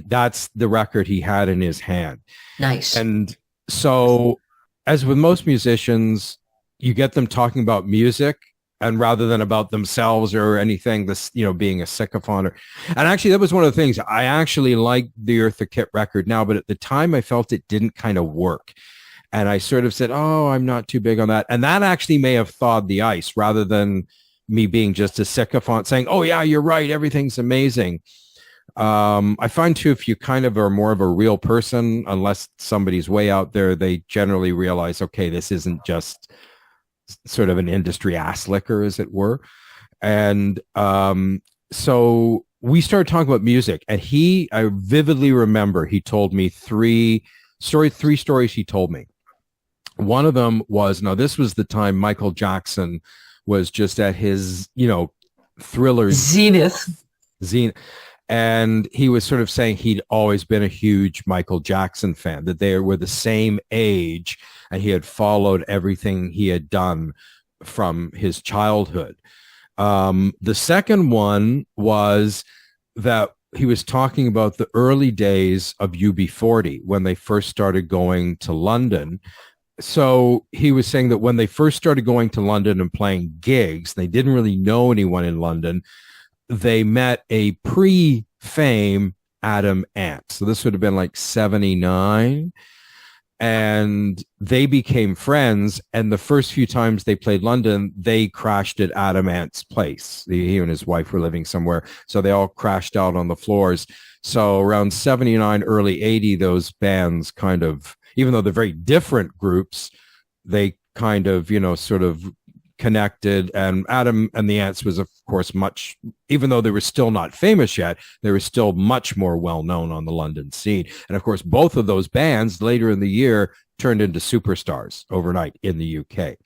that's the record he had in his hand. Nice. And so, as with most musicians, you get them talking about music, and rather than about themselves or anything, this, being a sycophant. And actually, that was one of the things I actually liked the Eartha Kitt record now, but at the time I felt it didn't kind of work. And I sort of said, oh, I'm not too big on that. And that actually may have thawed the ice rather than me being just a sycophant saying, oh, yeah, you're right, everything's amazing. I find too, if you kind of are more of a real person, unless somebody's way out there, they generally realize, okay, this isn't just sort of an industry ass licker, as it were. And so we started talking about music, and I vividly remember he told me three stories he told me. One of them was, now this was the time Michael Jackson was just at his, Thriller zenith. And he was sort of saying he'd always been a huge Michael Jackson fan, that they were the same age and he had followed everything he had done from his childhood. The second one was that he was talking about the early days of UB40 when they first started going to London. So he was saying that when they first started going to London and playing gigs, they didn't really know anyone in London. They met a pre-fame Adam Ant. So this would have been like 79. And they became friends. And the first few times they played London, they crashed at Adam Ant's place. He and his wife were living somewhere. So they all crashed out on the floors. So around 79, early 80, those bands kind of, even though they're very different groups, they kind of, sort of connected. And Adam and the Ants was, of course, much, even though they were still not famous yet, they were still much more well-known on the London scene. And of course, both of those bands later in the year turned into superstars overnight in the UK.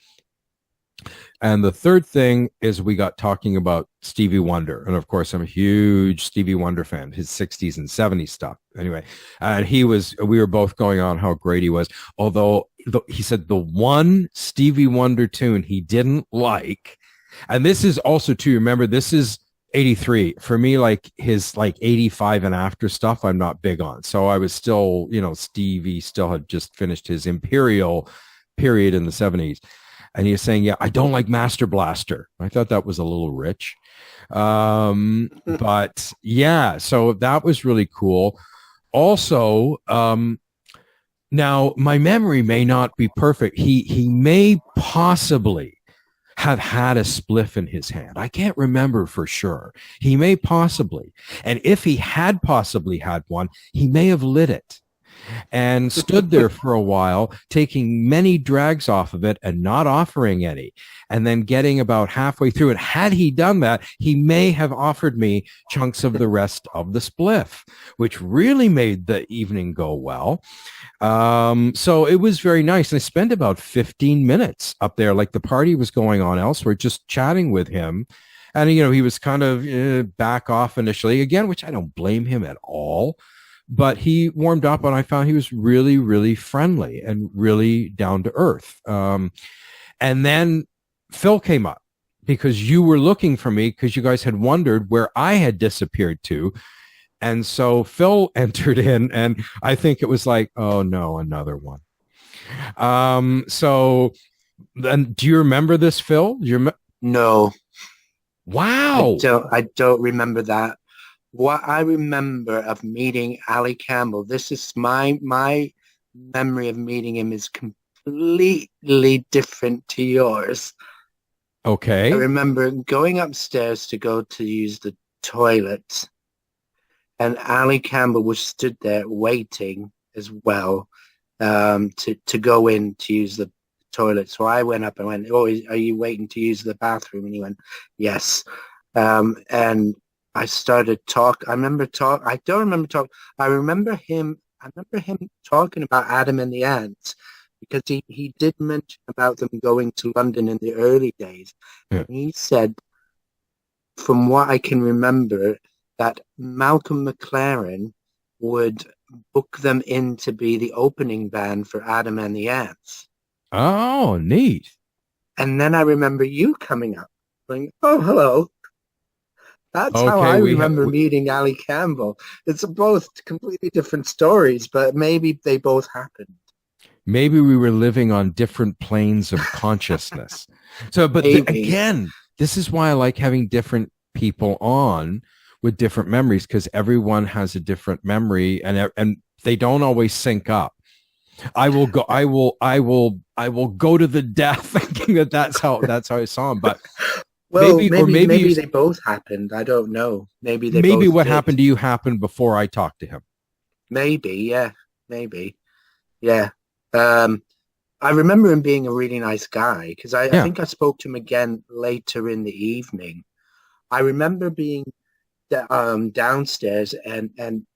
And the third thing is we got talking about Stevie Wonder. And of course, I'm a huge Stevie Wonder fan, his 60s and 70s stuff. Anyway, and we were both going on how great he was. Although he said the one Stevie Wonder tune he didn't like, and this is also to remember, this is 83. For me, like his 85 and after stuff, I'm not big on. So I was still, Stevie still had just finished his Imperial period in the 70s. And he was saying, yeah, I don't like Master Blaster. I thought that was a little rich. But yeah, so that was really cool. Also, now my memory may not be perfect. He may possibly have had a spliff in his hand. I can't remember for sure. He may possibly. And if he had possibly had one, he may have lit it and stood there for a while, taking many drags off of it and not offering any, and then getting about halfway through it. Had he done that, he may have offered me chunks of the rest of the spliff, which really made the evening go well. So it was very nice. And I spent about 15 minutes up there, like the party was going on elsewhere, just chatting with him. And, he was kind of back off initially, again, which I don't blame him at all. But he warmed up, and I found he was really, really friendly and really down to earth. And then Phil came up because you were looking for me because you guys had wondered where I had disappeared to. And so Phil entered in, and I think it was like, oh no, another one. So then, do you remember this, Phil? No. Wow. I don't remember that. What I remember of meeting Ali Campbell, this is my memory of meeting him is completely different to yours. Okay. I remember going upstairs to go to use the toilet, and Ali Campbell was stood there waiting as well to go in to use the toilet. So I went up and went, oh, are you waiting to use the bathroom? And he went, yes. And I started talk. I don't remember talk. I remember him talking about Adam and the Ants, because he did mention about them going to London in the early days. Yeah. And he said, from what I can remember, that Malcolm McLaren would book them in to be the opening band for Adam and the Ants. Oh, neat. And then I remember you coming up going, oh, hello. That's how I remember meeting Ali Campbell. It's both completely different stories, but maybe they both happened. Maybe we were living on different planes of consciousness. So, but again, this is why I like having different people on with different memories, because everyone has a different memory, and they don't always sync up. I will go to the death thinking that's how I saw him, but. Well, maybe they both happened. I don't know. Maybe what happened to you happened before I talked to him. Maybe, yeah. Maybe. Yeah. I remember him being a really nice guy, because I think I spoke to him again later in the evening. I remember being downstairs and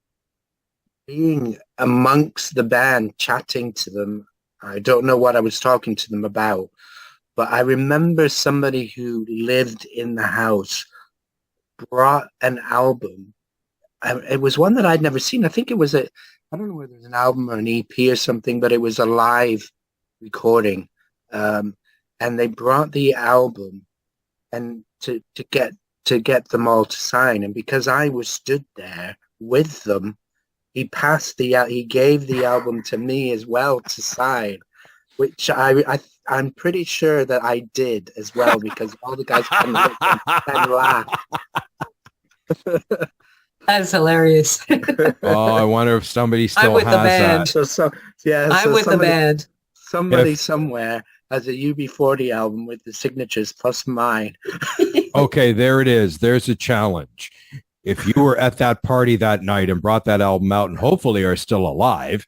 being amongst the band, chatting to them. I don't know what I was talking to them about. But I remember somebody who lived in the house brought an album. It was one that I'd never seen. I think it was I don't know whether it was an album or an EP or something, but it was a live recording. And they brought the album and to get them all to sign. And because I was stood there with them, he gave the album to me as well to sign, which I'm pretty sure that I did as well, because all the guys kind of looked and laughed. That's hilarious. Oh, I wonder if somebody still has that. I'm with the band. Somebody somewhere has a UB40 album with the signatures plus mine. Okay, there it is. There's a challenge. If you were at that party that night and brought that album out and hopefully are still alive,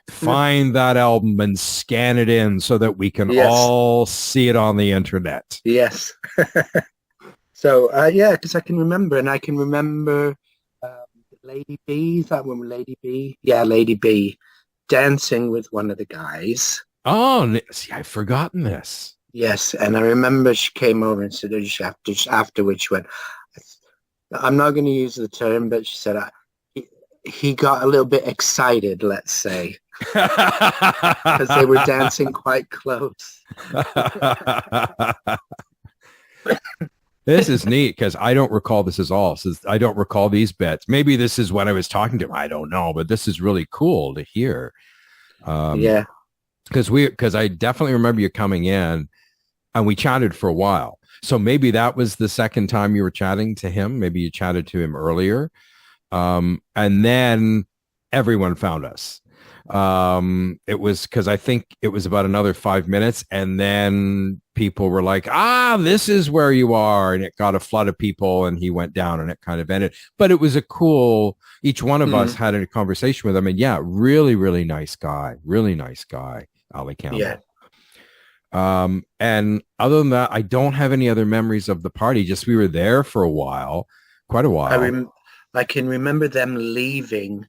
find that album and scan it in so that we can all see it on the internet. Yes. So, because I can remember Lady B. Is that one, Lady B? Yeah, Lady B, dancing with one of the guys. Oh, see, I've forgotten this. Yes, and I remember she came over and said, afterwards she went, I'm not going to use the term, but she said, he got a little bit excited, let's say. Because they were dancing quite close. This is neat, because I don't recall this at all. So I don't recall these bits. Maybe this is when I was talking to him. I don't know, but this is really cool to hear. Yeah. Because I definitely remember you coming in and we chatted for a while. So maybe that was the second time you were chatting to him. Maybe you chatted to him earlier. And then everyone found us. It was because I think it was about another 5 minutes, and then people were like, this is where you are, and it got a flood of people, and he went down, and it kind of ended. But it was a cool, each one of us had a conversation with him, and really, really nice guy, Ali Campbell. Yeah. And other than that, I don't have any other memories of the party. Just we were there for quite a while. I can remember them leaving,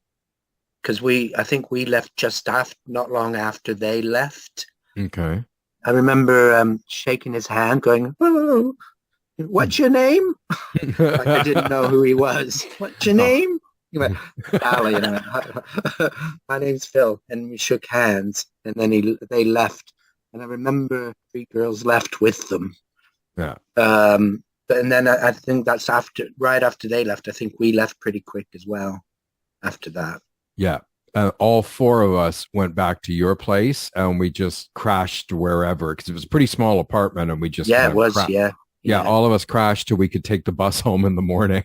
because I think we left just not long after they left. Okay. I remember shaking his hand, going, "Oh, what's your name?" Like I didn't know who he was. What's your name? He went, Ali, my name's Phil, and we shook hands, and then they left, and I remember 3 girls left with them. Yeah. And then I think that's right after they left. I think we left pretty quick as well after that. Yeah. All 4 of us went back to your place, and we just crashed wherever, because it was a pretty small apartment, and we just it was. Yeah, all of us crashed till we could take the bus home in the morning.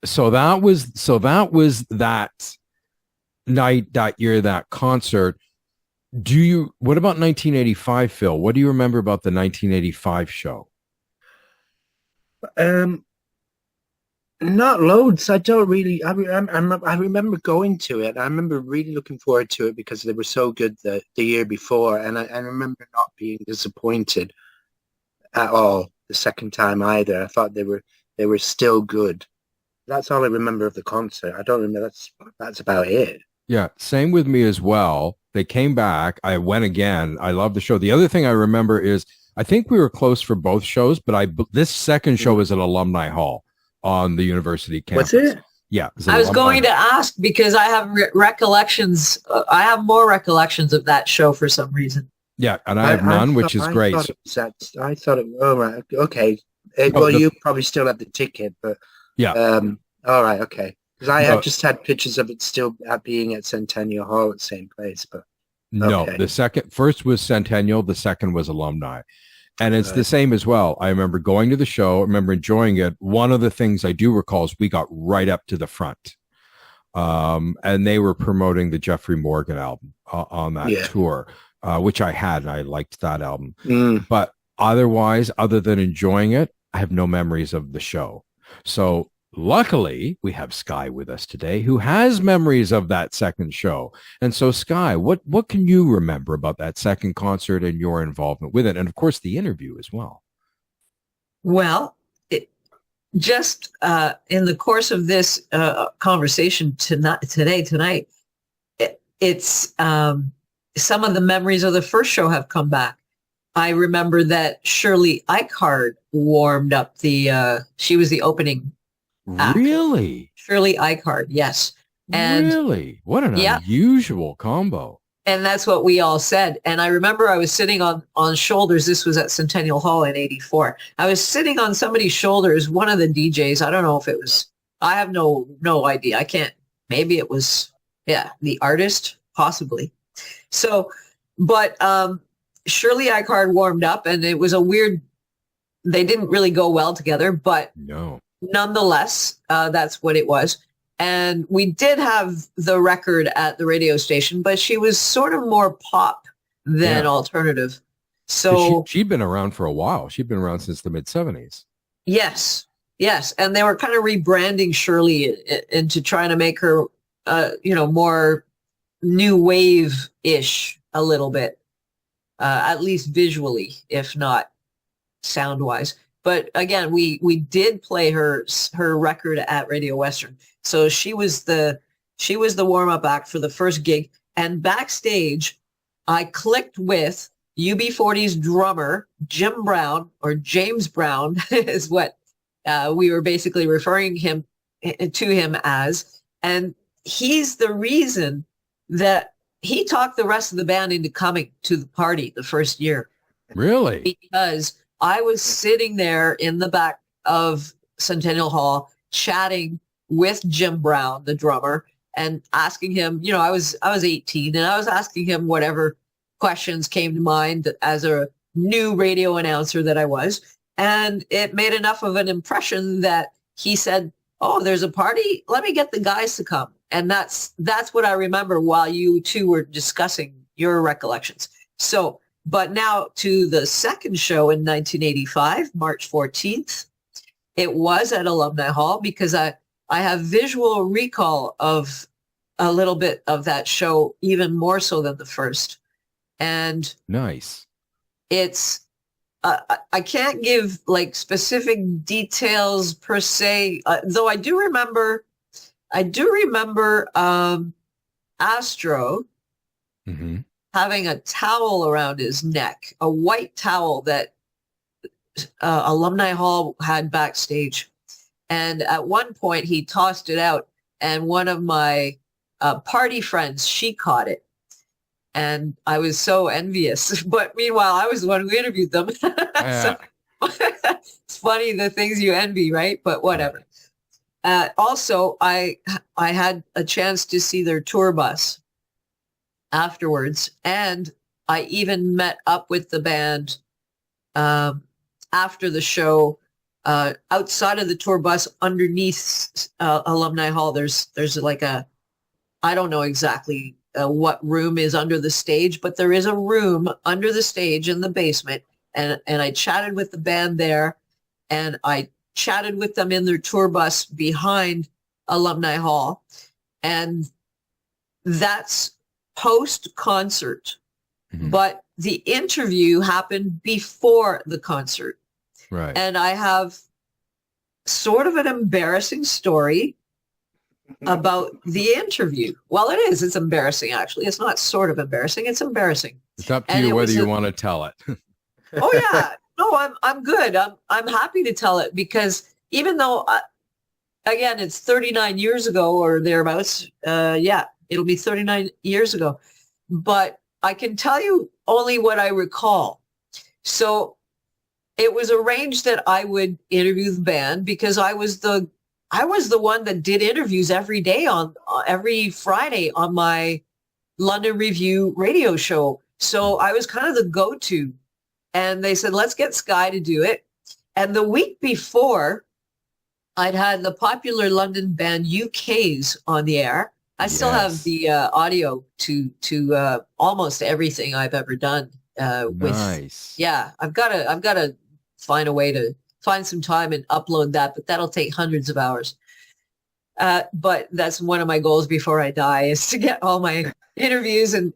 So that was that night, that year, that concert. What about 1985, Phil? What do you remember about the 1985 show? Not loads. I don't really. I remember going to it. I remember really looking forward to it because they were so good the year before, and I remember not being disappointed at all the second time either. I thought they were still good. That's all I remember of the concert. I don't remember. That's about it. Yeah, same with me as well. They came back. I went again. I love the show. The other thing I remember is I think we were close for both shows, but this second show was at Alumni Hall on the university campus. What's it? Yeah. I was going to ask because I have recollections. I have more recollections of that show for some reason. Yeah, and I have none, which is great. I thought it. Oh right, okay. You probably still have the ticket, but yeah. All right, okay. Because I have just had pictures of it still being at Centennial Hall at the same place, but no, okay. the first was Centennial, the second was Alumni. And it's the same as well. I remember going to the show, I remember enjoying it. One of the things I do recall is we got right up to the front. And they were promoting the Gefferey Morgan album on that tour, which I had, and I liked that album. But otherwise, other than enjoying it, I have no memories of the show. So luckily, we have Skye with us today, who has memories of that second show. And so, Skye, what can you remember about that second concert and your involvement with it? And, of course, the interview as well. Well, just in the course of this conversation tonight, it's some of the memories of the first show have come back. I remember that Shirley Eichard warmed up she was the opening act. Really? Shirley Eichard, yes. And really? What an unusual combo. And that's what we all said. And I remember I was sitting on shoulders. This was at Centennial Hall in '84. I was sitting on somebody's shoulders, one of the DJs. I don't know if it was, I have no idea. I can't, maybe it was, the artist, possibly. So, but Shirley Eichard warmed up, and it was they didn't really go well together, but no. Nonetheless, that's what it was. And we did have the record at the radio station, but she was sort of more pop than alternative. So she'd been around for a while. She'd been around since the mid-'70s. Yes. And they were kind of rebranding Shirley into trying to make her, more new wave-ish a little bit, at least visually, if not sound-wise. But again, we did play her record at Radio Western. So she was the warm-up act for the first gig. And backstage, I clicked with UB40's drummer, Jim Brown, or James Brown is what we were basically referring to him as. And he's the reason that he talked the rest of the band into coming to the party the first year. Really? Because I was sitting there in the back of Centennial Hall chatting with Jim Brown, the drummer, and asking him, I was 18, and I was asking him whatever questions came to mind as a new radio announcer that I was. And it made enough of an impression that he said, "Oh, there's a party. Let me get the guys to come." And that's what I remember while you two were discussing your recollections. So, but now to the second show in 1985, March 14th. It was at Alumni Hall because I have visual recall of a little bit of that show, even more so than the first. And nice. It's, I can't give like specific details per se, though I do remember Astro having a towel around his neck, a white towel that Alumni Hall had backstage. And at one point he tossed it out, and one of my party friends, she caught it. And I was so envious. But meanwhile, I was the one who interviewed them. So, it's funny the things you envy, right? But whatever. Also, I had a chance to see their tour bus afterwards, and I even met up with the band after the show outside of the tour bus underneath Alumni Hall. There's like I don't know exactly what room is under the stage, but there is a room under the stage in the basement, and I chatted with the band there, and I chatted with them in their tour bus behind Alumni Hall, and that's post-concert. But the interview happened before the concert. Right. And I have sort of an embarrassing story about the interview. Well, it is. It's embarrassing, actually. It's not sort of embarrassing. It's embarrassing. It's up to you whether you want to tell it. Oh, yeah. No, I'm good. I'm happy to tell it, because even though, again, it's 39 years ago or thereabouts. It'll be 39 years ago. But I can tell you only what I recall. So it was arranged that I would interview the band because I was the one that did interviews every day every Friday on my London Review radio show. So I was kind of the go-to, and they said, let's get Skye to do it. And the week before, I'd had the popular London band UK's on the air. I still have the audio to almost everything I've ever done. Nice. I've got to find a way to find some time and upload that, but that'll take hundreds of hours. But that's one of my goals before I die, is to get all my interviews and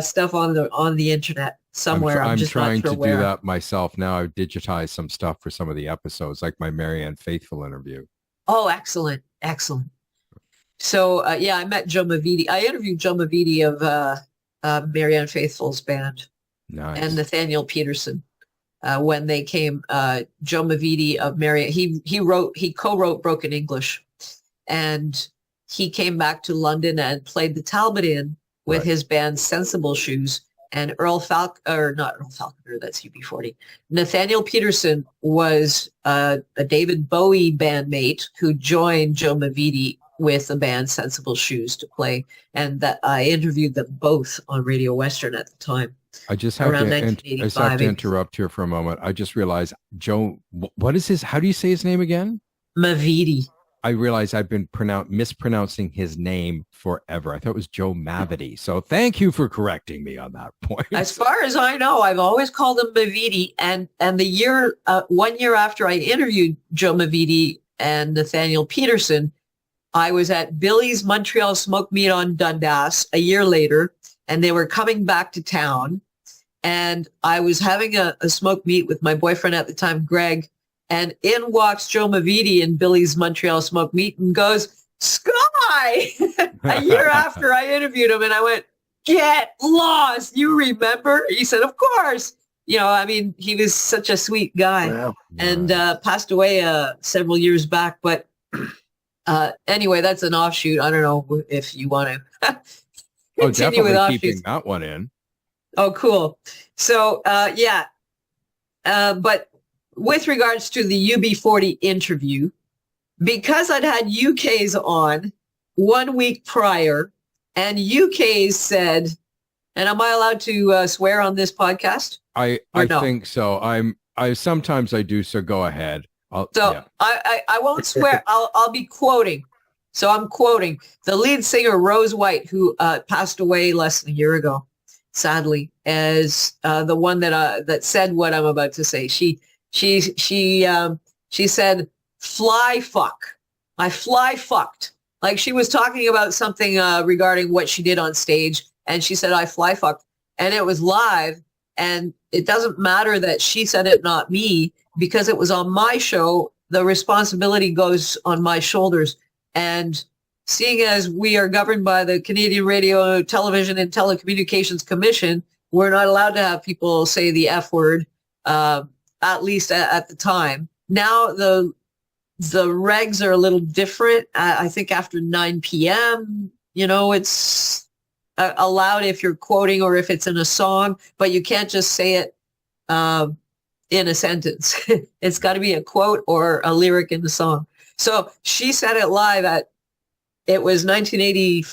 stuff on the internet somewhere. I'm just trying to where. do that myself now. I've digitized some stuff for some of the episodes, like my Marianne Faithfull interview. Oh, excellent. So, I met Joe Mavidi. I interviewed Joe Mavidi of Marianne Faithfull's band. Nice. And Nathaniel Peterson. When they came, Joe Mavidi of Marianne, he co-wrote Broken English, and he came back to London and played the Talbot Inn with his band Sensible Shoes. And not Earl Falconer, that's UB40. Nathaniel Peterson was a David Bowie bandmate who joined Joe Mavidi with the band Sensible Shoes to play. And that I interviewed them both on Radio Western at the time. I just have to interrupt here for a moment. I just realized, Joe, what is how do you say his name again? Mavidi. I realize I've been mispronouncing his name forever. I thought it was Joe Mavidi. So thank you for correcting me on that point. As far as I know, I've always called him Mavidi. And the year, 1 year after I interviewed Joe Mavidi and Nathaniel Peterson, I was at Billy's Montreal Smoked Meat on Dundas a year later, and they were coming back to town. And I was having a smoked meat with my boyfriend at the time, Greg. And in walks Joe Mavidi in Billy's Montreal Smoked Meat and goes, Skye! A year after I interviewed him. And I went, get lost. You remember? He said, of course. He was such a sweet guy. Wow. And passed away several years back. But anyway, that's an offshoot. I don't know if you want to continue with offshoots. Keeping that one in. Oh, cool. So, but with regards to the UB40 interview, because I'd had UK's on 1 week prior, and UK's said, and am I allowed to swear on this podcast? I think so. I sometimes I do, so go ahead. I won't swear. I'll be quoting. So I'm quoting the lead singer, Rose White, who passed away less than a year ago, sadly, as the one that said what I'm about to say. She said, fly fuck. I fly fucked. Like she was talking about something regarding what she did on stage. And she said, I fly fucked. And it was live. And it doesn't matter that she said it, not me, because it was on my show. The responsibility goes on my shoulders. And seeing as we are governed by the Canadian Radio, Television and Telecommunications Commission, we're not allowed to have people say the F word. At least at the time. Now the regs are a little different. I think after 9 p.m., it's allowed if you're quoting or if it's in a song, but you can't just say it in a sentence. It's got to be a quote or a lyric in the song. So she said it live it was 1980,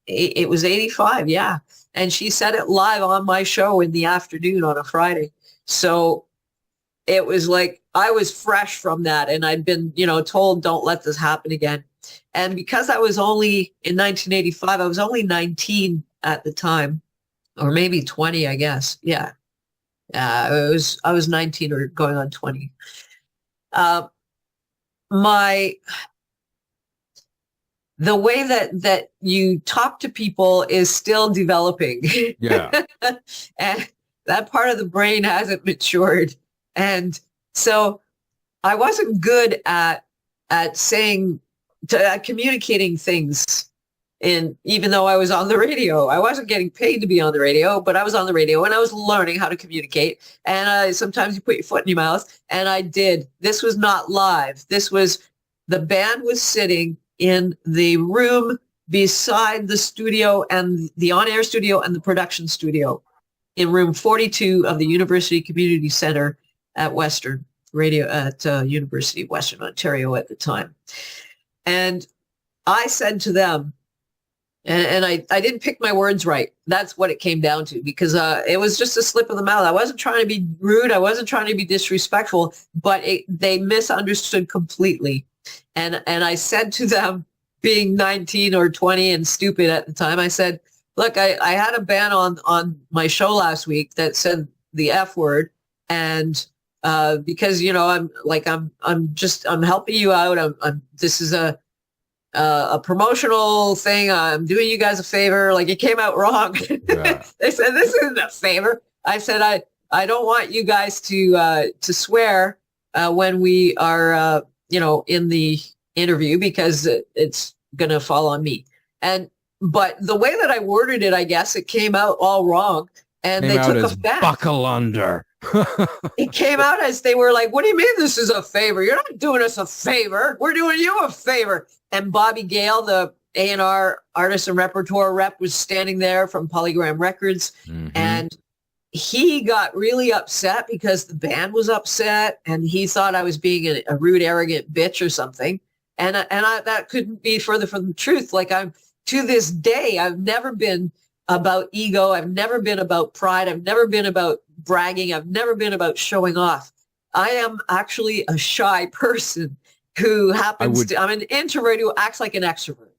it was 85, yeah. And she said it live on my show in the afternoon on a Friday. So it was like I was fresh from that, and I'd been, told don't let this happen again. And because I was only in 1985, I was only 19 at the time, or maybe 20, I guess. Yeah, I was 19 or going on 20. The way that you talk to people is still developing. Yeah, and that part of the brain hasn't matured. And so I wasn't good at communicating things, even though I was on the radio. I wasn't getting paid to be on the radio, but I was on the radio and I was learning how to communicate. And sometimes you put your foot in your mouth, and I did. This was not live. The band was sitting in the room beside the studio and the on-air studio and the production studio. in room 42 of the University Community Center at Western Radio at University of Western Ontario at the time. And I said to them, and I didn't pick my words right. That's what it came down to, because it was just a slip of the mouth. I wasn't trying to be rude. I wasn't trying to be disrespectful, but they misunderstood completely. And I said to them, being 19 or 20 and stupid at the time, I said, look, I had a ban on my show last week that said the F word. And because, you know, I'm helping you out. This is a promotional thing. I'm doing you guys a favor. Like, it came out wrong. Yeah. They said, this isn't a favor. I said, I don't want you guys to swear when we are, in the interview, because it's going to fall on me. But the way that I worded it, I guess it came out all wrong. And they took offense. Buckle under. It came out as they were like, what do you mean this is a favor? You're not doing us a favor. We're doing you a favor. And Bobby Gale, the A&R artist and repertoire rep, was standing there from Polygram Records. Mm-hmm. And he got really upset because the band was upset, and he thought I was being a rude, arrogant bitch or something. And that couldn't be further from the truth. Like, to this day, I've never been about ego. I've never been about pride. I've never been about bragging. I've never been about showing off. I am actually a shy person who I'm an introvert who acts like an extrovert.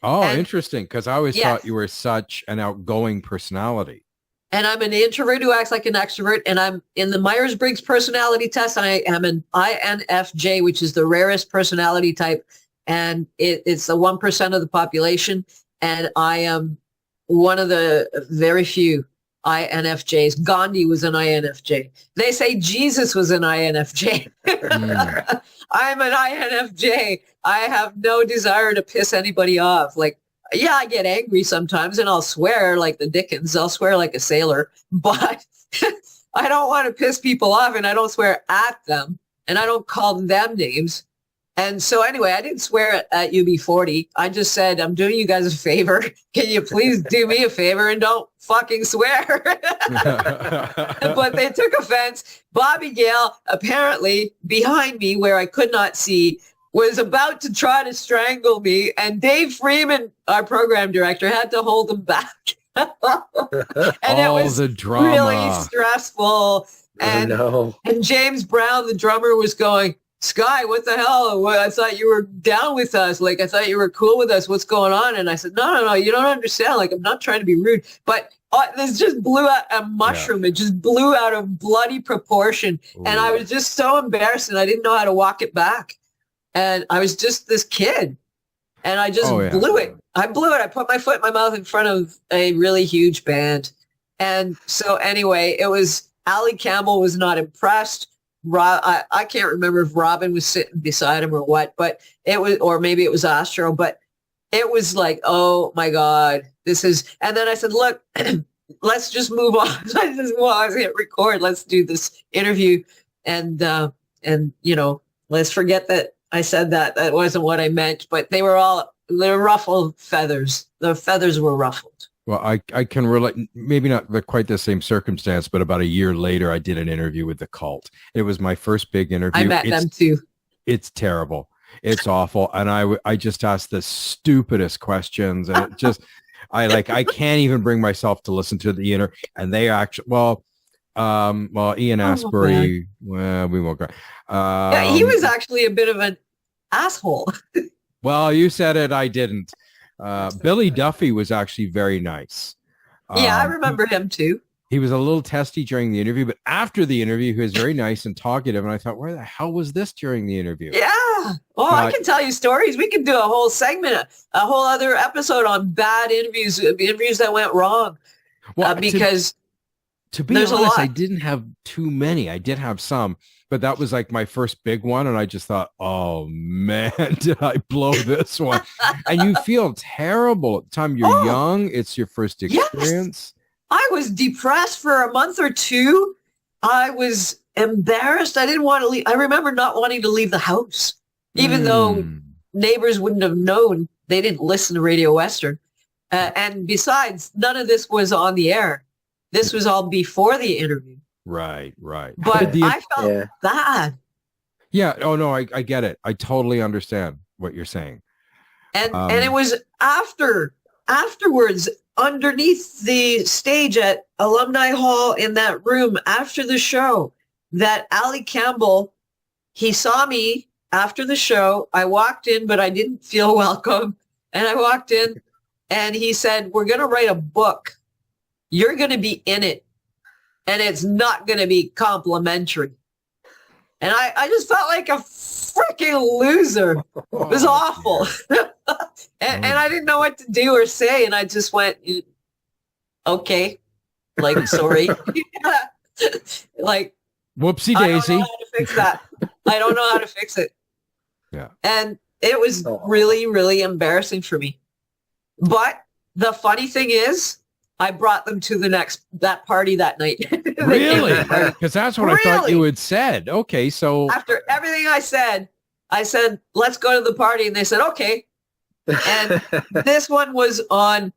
Oh, interesting. Because I always thought you were such an outgoing personality. And I'm an introvert who acts like an extrovert. And I'm in the Myers-Briggs personality test. I am an INFJ, which is the rarest personality type. And it's the 1% of the population. And I am one of the very few INFJs. Gandhi was an INFJ. They say Jesus was an INFJ. I'm an INFJ. I have no desire to piss anybody off. Like, yeah, I get angry sometimes and I'll swear like the Dickens. I'll swear like a sailor, but I don't want to piss people off, and I don't swear at them, and I don't call them names. And so anyway, I didn't swear at UB40. I just said, I'm doing you guys a favor. Can you please do me a favor and don't fucking swear? But they took offense. Bobby Gale, apparently behind me where I could not see, was about to try to strangle me. And Dave Freeman, our program director, had to hold him back. And it was the drama. Really stressful. And James Brown, the drummer, was going, Skye, what the hell? I thought you were down with us. Like, I thought you were cool with us. What's going on? And I said, no, you don't understand. Like, I'm not trying to be rude. But this just blew out a mushroom. Yeah. It just blew out of bloody proportion. Ooh. And I was just so embarrassed, and I didn't know how to walk it back. And I was just this kid. And I just blew it. I blew it. I put my foot in my mouth in front of a really huge band. And so anyway, it was, Ali Campbell was not impressed. I can't remember if Robin was sitting beside him or what, but it was, or maybe it was Astro, but it was like, oh my God, this is, and then I said, look, let's just move on. I was hit record. Let's do this interview. And let's forget that I said that. That wasn't what I meant, but they were ruffled feathers. The feathers were ruffled. Well, I can relate, maybe not quite the same circumstance, but about a year later, I did an interview with The Cult. It was my first big interview. I met them too. It's terrible. It's awful. And I just asked the stupidest questions, and it just, I can't even bring myself to listen to the interview. And they actually, Ian Asbury, well, we won't go. Yeah, he was actually a bit of an asshole. Well, you said it. I didn't. Billy Duffy was actually very nice. Yeah, I remember him too. He was a little testy during the interview, but after the interview, he was very nice and talkative. And I thought, where the hell was this during the interview? Yeah. I can tell you stories. We could do a whole segment, a whole other episode on bad interviews that went wrong. Well, because to be honest, I didn't have too many. I did have some. But that was like my first big one. And I just thought, oh, man, did I blow this one? And you feel terrible at the time. You're young. It's your first experience. Yes. I was depressed for a month or two. I was embarrassed. I didn't want to leave. I remember not wanting to leave the house, even though neighbors wouldn't have known. They didn't listen to Radio Western. And besides, none of this was on the air. This was all before the interview. Right. But I felt bad. Yeah. Oh, no, I get it. I totally understand what you're saying. And it was afterwards, underneath the stage at Alumni Hall in that room after the show, that Ali Campbell, he saw me after the show. I walked in, but I didn't feel welcome. And I walked in and he said, we're going to write a book. You're going to be in it. And it's not going to be complimentary. And I just felt like a freaking loser. It was awful. and I didn't know what to do or say. And I just went, okay, like, sorry. Like, whoopsie daisy. I don't know how to fix that. I don't know how to fix it. Yeah. And it was really, really embarrassing for me. But the funny thing is, I brought them to that party that night. Really? Because that's what I thought you had said. Okay, so after everything I said, let's go to the party. And they said, okay. And this one was on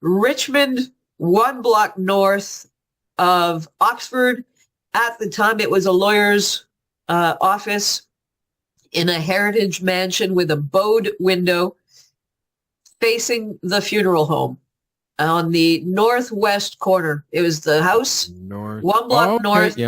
Richmond, 1 block north of Oxford. At the time, it was a lawyer's office in a heritage mansion with a bowed window facing the funeral home. On the northwest corner. It was the house, 1 block north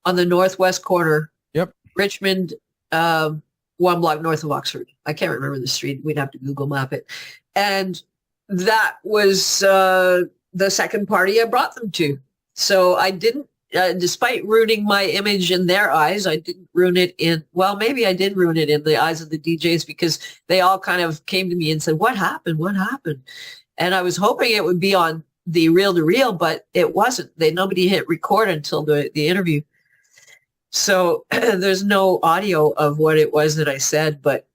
on the northwest corner. Yep. Richmond, 1 block north of Oxford. I can't remember the street. We'd have to Google map it. And that was the second party I brought them to. So I didn't, despite ruining my image in their eyes, I didn't ruin it maybe I did ruin it in the eyes of the DJs, because they all kind of came to me and said, what happened? What happened? And I was hoping it would be on the reel-to-reel, but it wasn't. Nobody hit record until the interview. So there's no audio of what it was that I said, but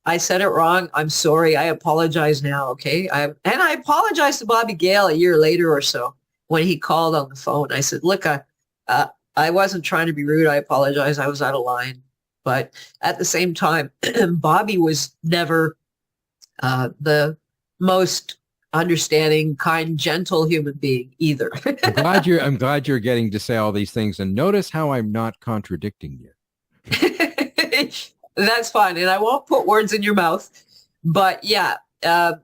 I said it wrong. I'm sorry. I apologize now, okay? And I apologized to Bobby Gale a year later or so when he called on the phone. I said, look, I wasn't trying to be rude. I apologize. I was out of line. But at the same time, Bobby was never the most understanding, kind, gentle human being either. I'm glad you're getting to say all these things, and notice how I'm not contradicting you. That's fine, and I won't put words in your mouth. But yeah, and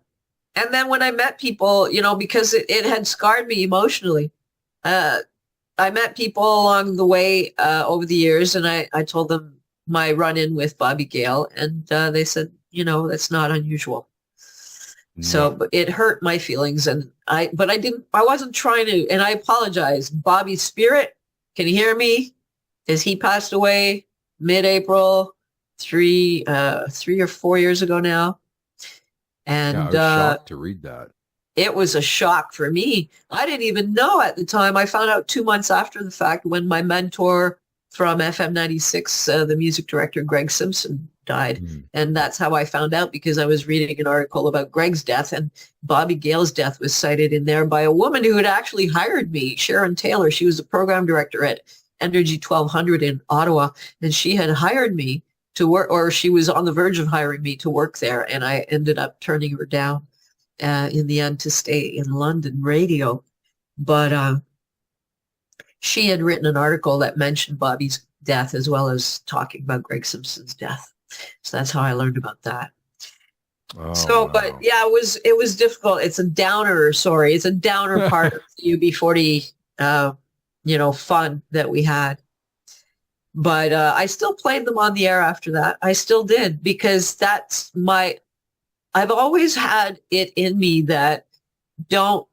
then when I met people, because it had scarred me emotionally, I met people along the way over the years, and I told them my run-in with Bobby Gale, and they said, that's not unusual. So it hurt my feelings, and I wasn't trying to, and I apologize. Bobby's spirit, can you hear me? As he passed away mid-April, 3 or 4 years ago now. And I was shocked to read that. It was a shock for me. I didn't even know at the time. I found out 2 months after the fact, when my mentor from FM 96, the music director, Greg Simpson, died. And that's how I found out, because I was reading an article about Greg's death, and Bobby Gale's death was cited in there by a woman who had actually hired me, Sharon Taylor. She was the program director at Energy 1200 in Ottawa, and she had hired me to work, or she was on the verge of hiring me to work there, and I ended up turning her down in the end to stay in London radio. But she had written an article that mentioned Bobby's death as well as talking about Greg Simpson's death. So that's how I learned about that. But yeah, it was difficult. It's a downer. Sorry. It's a downer part of the UB40, fun that we had. But I still played them on the air after that. I still did, because I've always had it in me that don't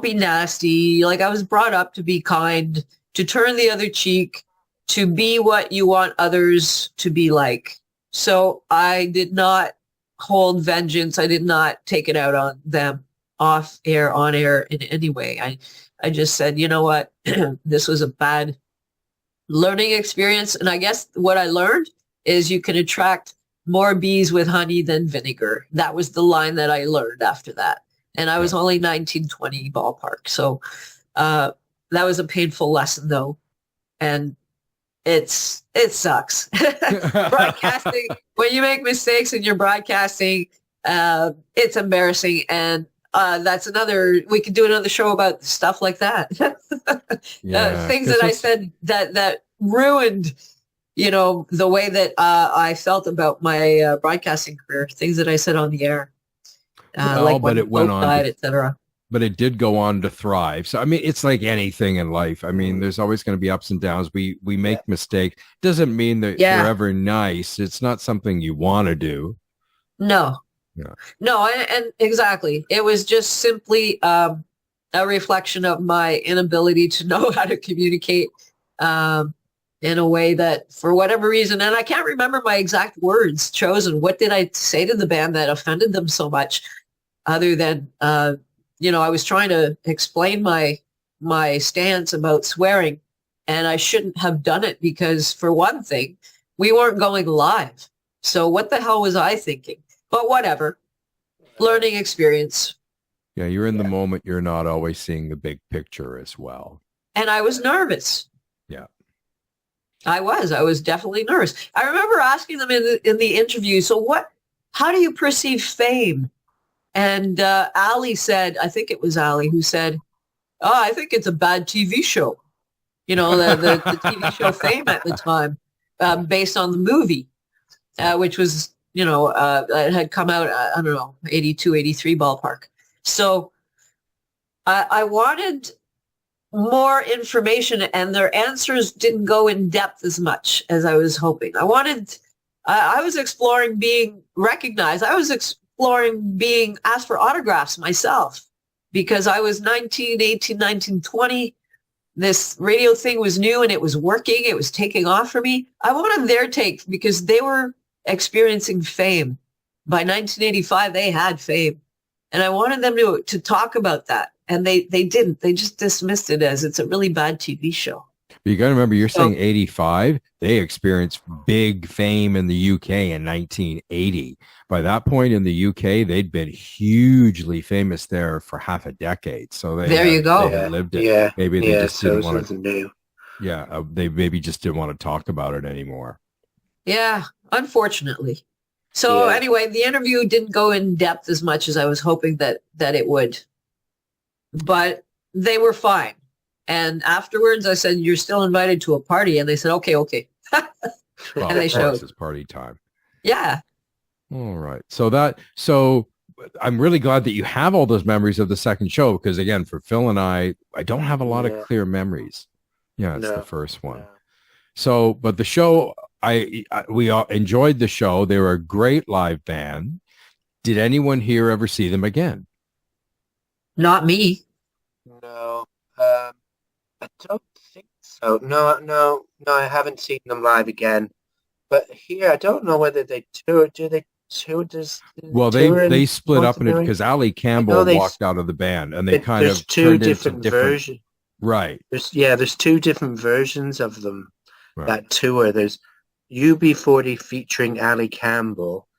be nasty. Like, I was brought up to be kind, to turn the other cheek, to be what you want others to be like. So I did not hold vengeance. I did not take it out on them off air, on air in any way. I just said, you know what, this was a bad learning experience. And I guess what I learned is you can attract more bees with honey than vinegar. That was the line that I learned after that. And I was only 19, 20 ballpark. So that was a painful lesson, though. And it sucks. Broadcasting, when you make mistakes in your broadcasting, it's embarrassing. And that's another, we could do another show about stuff like that. Things that I said that ruined, the way that I felt about my broadcasting career, things that I said on the air, like when it went on, died, etc. But it did go on to thrive. So, I mean, it's like anything in life. I mean, there's always going to be ups and downs. We make mistakes. Doesn't mean that you're ever nice. It's not something you want to do. No. Yeah. No, and exactly. It was just simply a reflection of my inability to know how to communicate in a way that, for whatever reason, and I can't remember my exact words chosen. What did I say to the band that offended them so much, other than I was trying to explain my stance about swearing, and I shouldn't have done it because, for one thing, we weren't going live. So what the hell was I thinking? But whatever. Learning experience. Yeah, you're in the moment. You're not always seeing the big picture as well. And I was nervous. Yeah. I was definitely nervous. I remember asking them in the interview, so how do you perceive fame? And Ali said, I think it was Ali who said, I think it's a bad TV show. The TV show Fame at the time, based on the movie, which was, it had come out, I don't know, 82, 83 ballpark. So I wanted more information, and their answers didn't go in depth as much as I was hoping. I was exploring being recognized. I was exploring being asked for autographs myself, because I was 19, 18, 19, 20. This radio thing was new and it was working. It was taking off for me. I wanted their take because they were experiencing fame. By 1985, they had fame. And I wanted them to talk about that. And they didn't. They just dismissed it as it's a really bad TV show. But you got to remember, you're saying 85. They experienced big fame in the UK in 1980. By that point in the UK, they'd been hugely famous there for half a decade. So you go. They had lived it. Yeah. Maybe they just didn't want to. New. Yeah, they maybe just didn't want to talk about it anymore. Yeah, unfortunately. So anyway, the interview didn't go in depth as much as I was hoping that it would. But they were fine. And afterwards, I said, "You're still invited to a party." And they said, okay. Well, and they showed. It's party time. Yeah. All right. So I'm really glad that you have all those memories of the second show, because again, for Phil and I don't have a lot of clear memories. Yeah, it's the first one. So, but the show, we all enjoyed the show. They were a great live band. Did anyone here ever see them again? Not me. No. I don't think so. No, I haven't seen them live again. But here, I don't know whether they tour. Do they tour? Well, they split up in it because Ali Campbell walked out of the band, and they there's two different versions. Right. There's two different versions of them that tour. There's UB40 featuring Ali Campbell.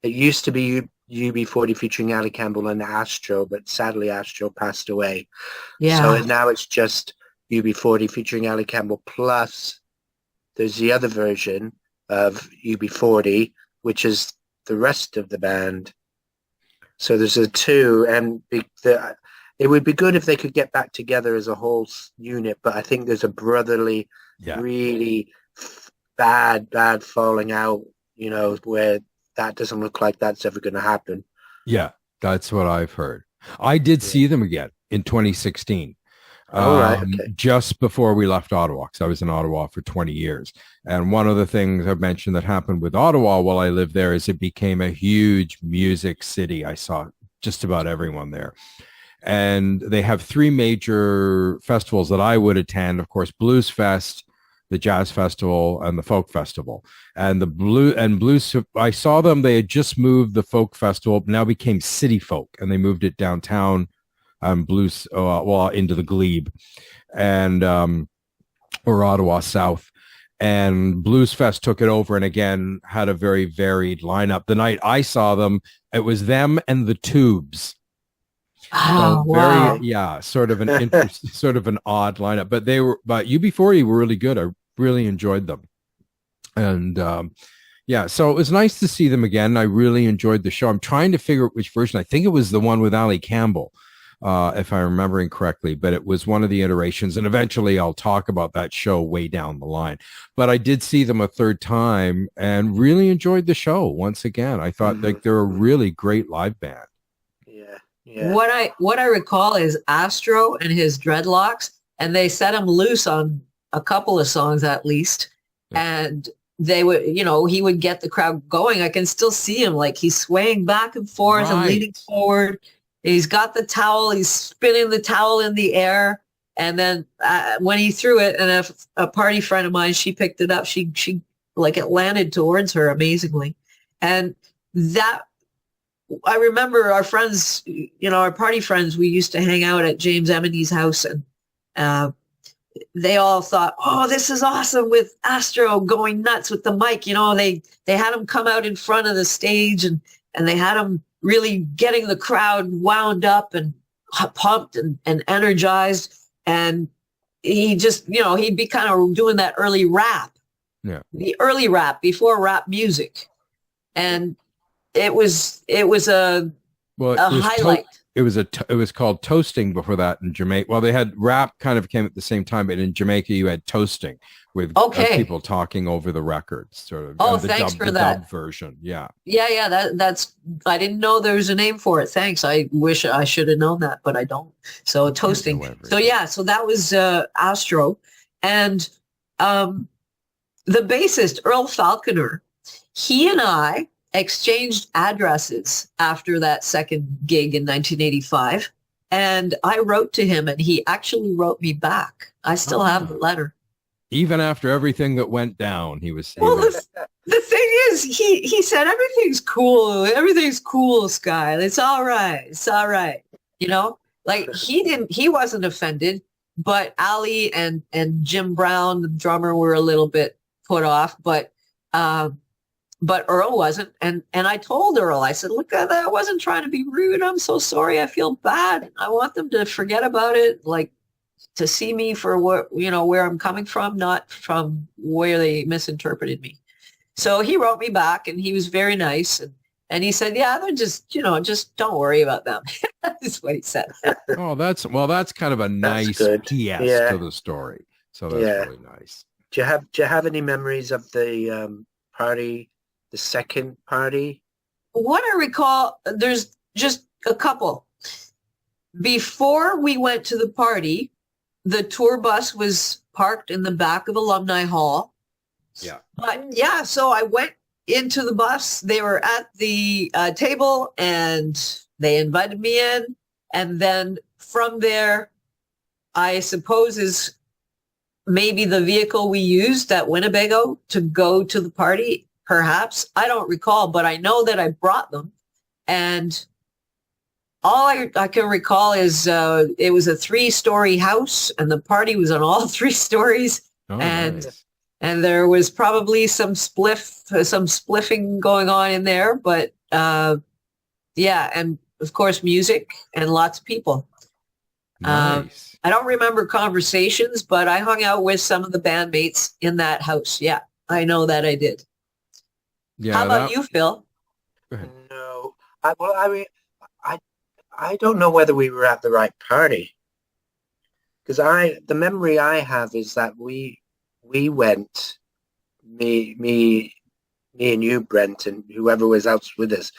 It used to be UB40 featuring Ali Campbell and Astro, but sadly Astro passed away. Yeah. So now it's just UB40 featuring Ali Campbell, plus there's the other version of UB40, which is the rest of the band. So there's a two, and it would be good if they could get back together as a whole unit, but I think there's a brotherly, really bad falling out, where that doesn't look like that's ever going to happen. Yeah, that's what I've heard. I did see them again in 2016. Just before we left Ottawa, because I was in Ottawa for 20 years. And one of the things I've mentioned that happened with Ottawa while I lived there is it became a huge music city. I saw just about everyone there. And they have three major festivals that I would attend. Of course, Blues Fest, the Jazz Festival, and the Folk Festival. And the Blues, I saw them. They had just moved the Folk Festival, now became City Folk, and they moved it downtown. Blues, into the Glebe, and or Ottawa South, and Blues Fest took it over, and again had a very varied lineup. The night I saw them, it was them and the Tubes. Oh, so wow! Sort of an sort of an odd lineup, but UB40 were really good. I really enjoyed them, and Yeah, so it was nice to see them again. I really enjoyed the show. I'm trying to figure out which version. I think it was the one with Ali Campbell, if I'm remembering correctly, but it was one of the iterations. And eventually I'll talk about that show way down the line. But I did see them a third time and really enjoyed the show once again. I thought like they're a really great live band. Yeah. Yeah. What I recall is Astro and his dreadlocks, and they set him loose on a couple of songs at least. Yeah. And they would, he would get the crowd going. I can still see him, like he's swaying back and forth and leaning forward. He's got the towel. He's spinning the towel in the air. And then when he threw it, and a party friend of mine, she picked it up. She like it landed towards her amazingly. And that, I remember our friends, our party friends, we used to hang out at James Emine's house, and they all thought, oh, this is awesome with Astro going nuts with the mic. They had him come out in front of the stage, and they had him really getting the crowd wound up and pumped and energized. And he just, he'd be kind of doing that early rap. Yeah. The early rap before rap music. And it was a highlight. It was called toasting before that in Jamaica. Well, they had rap kind of came at the same time, but in Jamaica you had toasting with people talking over the records, sort of. Oh, thanks for that dub version. Yeah. Yeah. That's I didn't know there was a name for it. Thanks. I wish I should have known that, but I don't. So toasting. So that was Astro, and the bassist Earl Falconer. He and I exchanged addresses after that second gig in 1985, and I wrote to him, and he actually wrote me back. I still have the letter. Even after everything that went down, he was. The thing is, he said everything's cool, Skye. It's all right. Like he wasn't offended, but Ali and Jim Brown, the drummer, were a little bit put off, but Earl wasn't. And I told Earl, I said, look, I wasn't trying to be rude. I'm so sorry. I feel bad. I want them to forget about it, like to see me for where I'm coming from, not from where they misinterpreted me. So he wrote me back, and he was very nice. And he said, yeah, they're just don't worry about them. That's what he said. Oh, that's kind of a nice PS to the story. So that's really nice. Do you have any memories of the party? The second party? What I recall, there's just a couple. Before we went to the party, the tour bus was parked in the back of Alumni Hall. Yeah. But so I went into the bus. They were at the table, and they invited me in. And then from there, I suppose is maybe the vehicle we used at Winnebago to go to the party. Perhaps. I don't recall, but I know that I brought them. And all I can recall is it was a 3-story house, and the party was on all 3 stories. Oh, and nice. And there was probably some spliffing going on in there. But and of course music and lots of people. Nice. I don't remember conversations, but I hung out with some of the bandmates in that house. Yeah, I know that I did. Yeah, how about you, Phil? Go ahead. No, I don't know whether we were at the right party, because the memory I have is that we went, me and you, Brent, and whoever was else with us,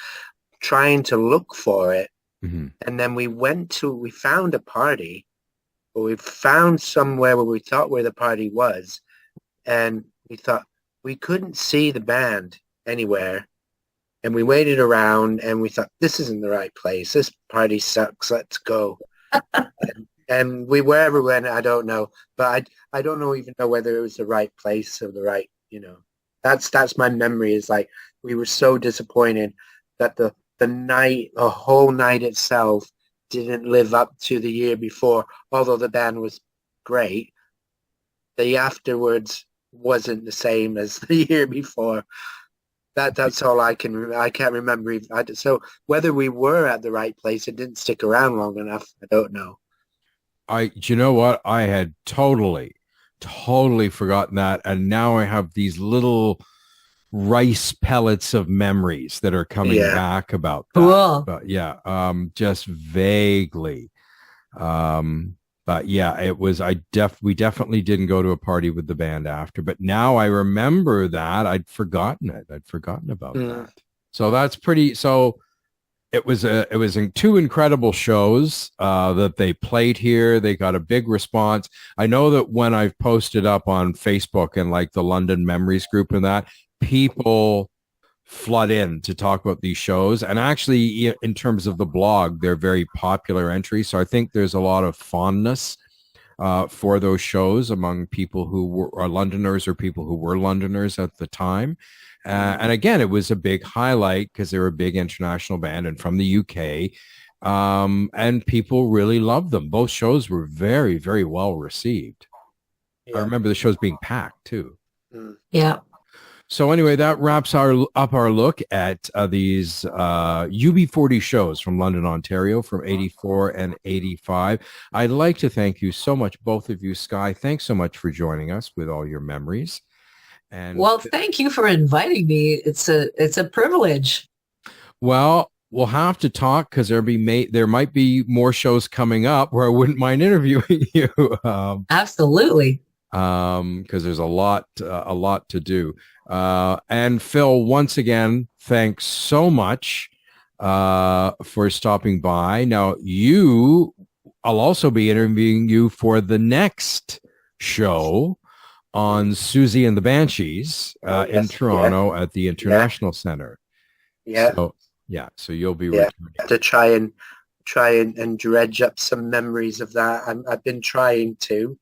trying to look for it, and then we found a party, or we found somewhere where we thought where the party was, and we thought we couldn't see the band anywhere, and we waited around, and we thought, this isn't the right place, this party sucks, let's go. and we wherever we went, I don't know, but I don't even know whether it was the right place or the right, that's my memory, is like we were so disappointed that the whole night itself didn't live up to the year before. Although the band was great, the afterwards wasn't the same as the year before. That's all I can't remember. So whether we were at the right place, it didn't stick around long enough. I don't know. You know what? I had totally forgotten that, and now I have these little rice pellets of memories that are coming back about that. Cool. But just vaguely. But yeah, it was, we definitely didn't go to a party with the band after, but now I remember that. I'd forgotten it. I'd forgotten about that. So that's pretty, so it was in two incredible shows, that they played here. They got a big response. I know that when I've posted up on Facebook and like the London Memories group and that, people flood in to talk about these shows, and actually in terms of the blog, they're very popular entries. So I think there's a lot of fondness for those shows among people who are Londoners or people who were Londoners at the time. And again, it was a big highlight because they were a big international band and from the UK, and people really loved them. Both shows were very, very well received. I remember the shows being packed too. Yeah. So anyway, that wraps up our look at these UB40 shows from London, Ontario from 84 and 85. I'd like to thank you so much, both of you. Skye, thanks so much for joining us with all your memories. And well, thank you for inviting me. It's a privilege. Well, we'll have to talk because there might be more shows coming up where I wouldn't mind interviewing you. Absolutely. Because there's a lot to do. And Phil, once again, thanks so much for stopping by. Now, I'll also be interviewing you for the next show on Susie and the Banshees in Toronto at the International Center. Yeah. So you'll be returning. To try and dredge up some memories of that. I've been trying to.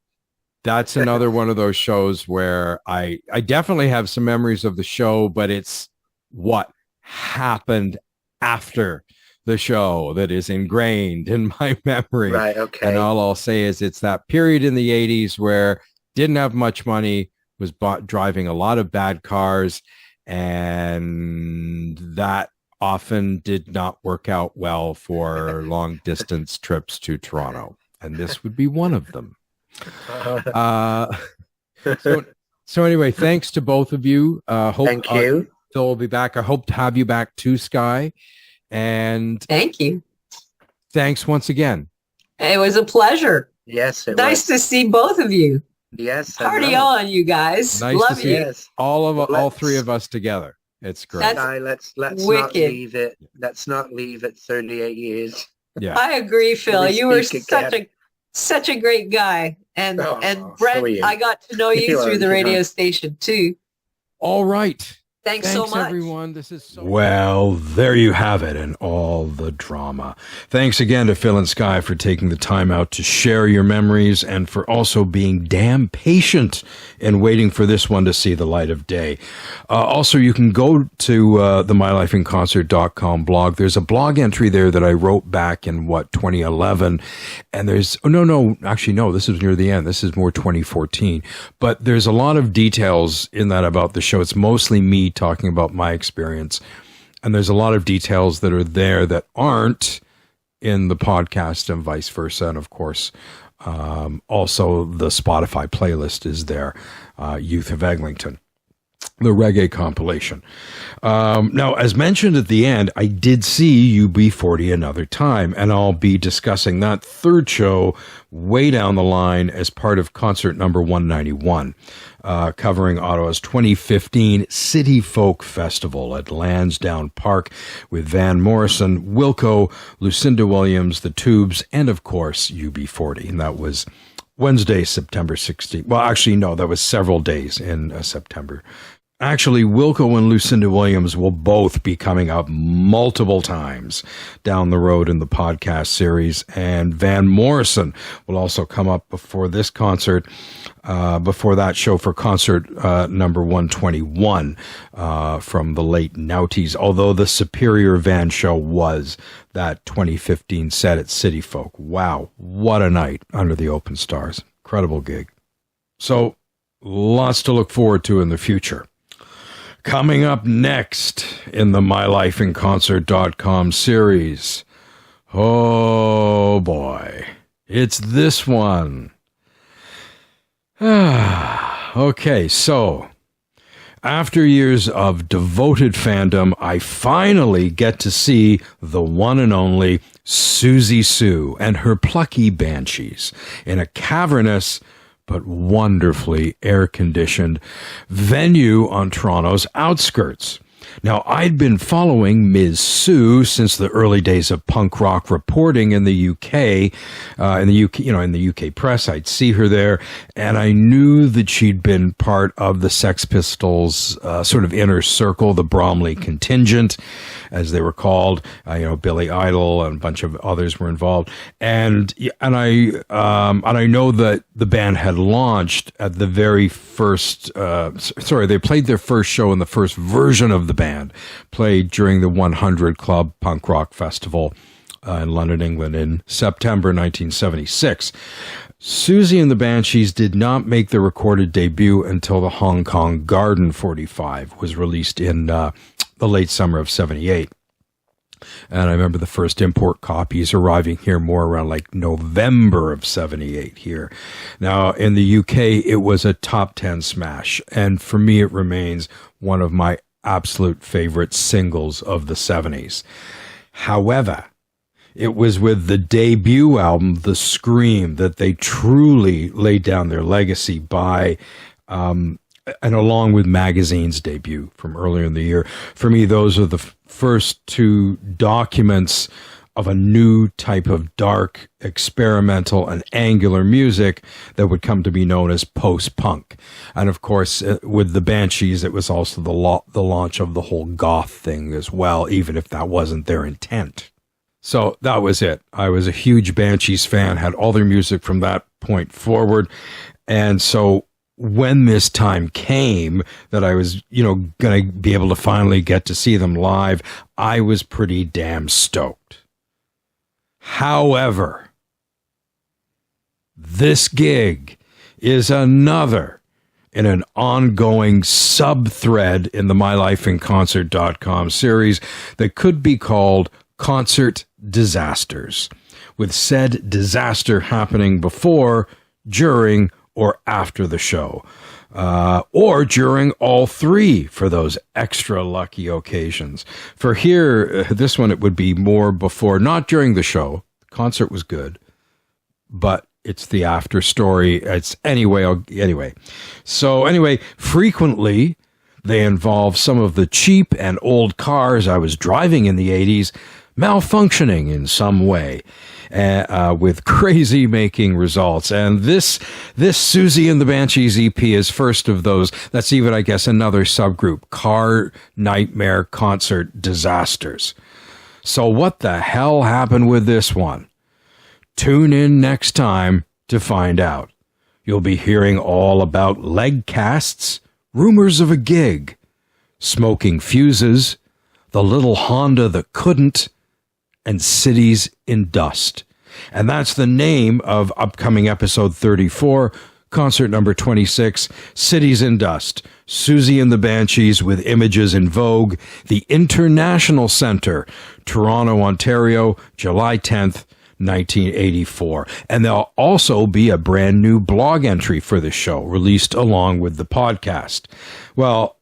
That's another one of those shows where I definitely have some memories of the show, but it's what happened after the show that is ingrained in my memory. Right, okay. And all I'll say is it's that period in the 80s where didn't have much money, was driving a lot of bad cars, and that often did not work out well for long distance trips to Toronto. And this would be one of them. So anyway, thanks to both of you. Thank you. Phil will be back. I hope to have you back too, Skye. And thank you. Thanks once again. It was a pleasure. Yes, nice to see both of you. Yes. Party on, you guys. Nice Love to see you. all three of us together. It's great. Let's not leave it. Let's not leave it 38 years. Yeah. I agree, Phil. You were such a great guy. And Brent, so I got to know you through the radio station too. All right. Thanks so much, everyone. This is so well, there you have it, and all the drama. Thanks again to Phil and Skye for taking the time out to share your memories and for also being damn patient in waiting for this one to see the light of day. Also, you can go to the mylifeinconcert.com blog. There's a blog entry there that I wrote back in 2011, and there's no, this is near the end. This is more 2014, but there's a lot of details in that about the show. It's mostly me talking about my experience, and there's a lot of details that are there that aren't in the podcast and vice versa. And of course, also the Spotify playlist is there, Youth of Eglinton, the reggae compilation. Now, as mentioned at the end, I did see UB40 another time, and I'll be discussing that third show way down the line as part of concert number 191, covering Ottawa's 2015 City Folk Festival at Lansdowne Park with Van Morrison, Wilco, Lucinda Williams, The Tubes, and of course UB40. And that was Wednesday, September 16th. Well, actually, no, that was several days in September. Actually, Wilco and Lucinda Williams will both be coming up multiple times down the road in the podcast series, and Van Morrison will also come up before this concert, before that show for concert number 121 from the late Noughties, although the Superior Van show was that 2015 set at City Folk. Wow, what a night under the open stars. Incredible gig. So, lots to look forward to in the future. Coming up next in the mylifeinconcert.com series. Oh boy, it's this one. Okay, so After years of devoted fandom, I finally get to see the one and only Susie Sue and her plucky banshees in a cavernous but wonderfully air-conditioned venue on Toronto's outskirts. Now, I'd been following Ms. Sue since the early days of punk rock reporting in the UK. In the UK press, I'd see her there, and I knew that she'd been part of the Sex Pistols sort of inner circle, the Bromley contingent, as they were called. Billy Idol and a bunch of others were involved, and I know that the band had launched at the very first. They played their first show in the first version of the band, played during the 100 Club Punk Rock Festival in London, England in September 1976. Susie and the Banshees did not make their recorded debut until the Hong Kong Garden 45 was released in the late summer of 78. And I remember the first import copies arriving here more around like November of 78 here. Now, in the UK, it was a top 10 smash. And for me, it remains one of my absolute favorite singles of the 70s. However, it was with the debut album, The Scream, that they truly laid down their legacy by, and along with Magazine's debut from earlier in the year. For me, those are the first two documents of a new type of dark, experimental, and angular music that would come to be known as post-punk. And of course, with the Banshees, it was also the launch of the whole goth thing as well, even if that wasn't their intent. So that was it. I was a huge Banshees fan, had all their music from that point forward. And so when this time came that I was, going to be able to finally get to see them live, I was pretty damn stoked. However, this gig is another in an ongoing sub-thread in the MyLifeInConcert.com series that could be called Concert Disasters, with said disaster happening before, during, or after the show, or during all three for those extra lucky occasions. For here, this one, it would be more before, not during the show. The concert was good, but it's the after story. It's anyway. So anyway, frequently they involve some of the cheap and old cars I was driving in the 80s malfunctioning in some way, with crazy making results. And this Susie and the Banshees EP is first of those. That's even, I guess, another subgroup, Car Nightmare Concert Disasters. So what the hell happened with this one? Tune in next time to find out. You'll be hearing all about leg casts, rumors of a gig, smoking fuses, the little Honda that couldn't, and Cities in Dust. And that's the name of upcoming episode 34, concert number 26, Cities in Dust, Susie and the Banshees with Images in Vogue, the International Centre, Toronto, Ontario, July 10th, 1984. And there'll also be a brand new blog entry for the show released along with the podcast. Well,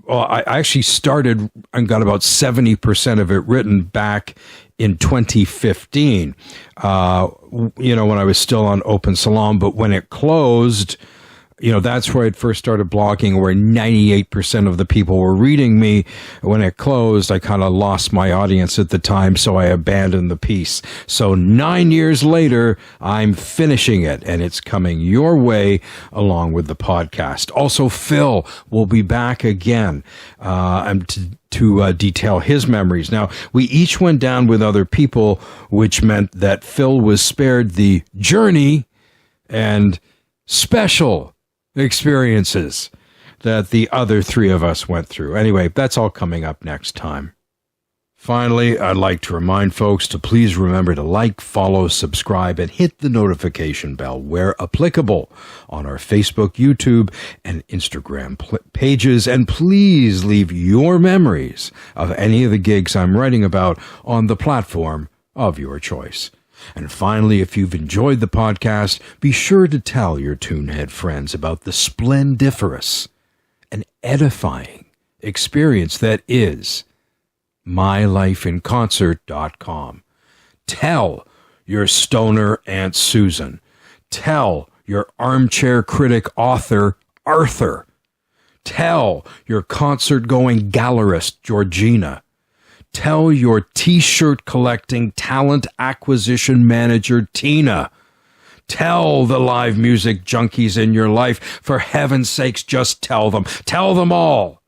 I actually started and got about 70% of it written back in 2015, when I was still on Open Salon. But when it closed, that's where I first started blogging, where 98% of the people were reading me. When it closed, I kind of lost my audience at the time, so I abandoned the piece. So 9 years later, I'm finishing it, and it's coming your way along with the podcast. Also, Phil will be back again to detail his memories. Now, we each went down with other people, which meant that Phil was spared the journey and special experiences that the other three of us went through. Anyway, that's all coming up next time. Finally, I'd like to remind folks to please remember to like, follow, subscribe, and hit the notification bell where applicable on our Facebook, YouTube, and Instagram pages. And please leave your memories of any of the gigs I'm writing about on the platform of your choice. And finally, if you've enjoyed the podcast, be sure to tell your Toonhead friends about the Splendiferous an edifying experience that is mylifeinconcert.com. Tell your stoner Aunt Susan. Tell your armchair critic author Arthur. Tell your concert-going gallerist Georgina. Tell your t-shirt collecting talent acquisition manager Tina. Tell the live music junkies in your life. For heaven's sakes, just tell them. Tell them all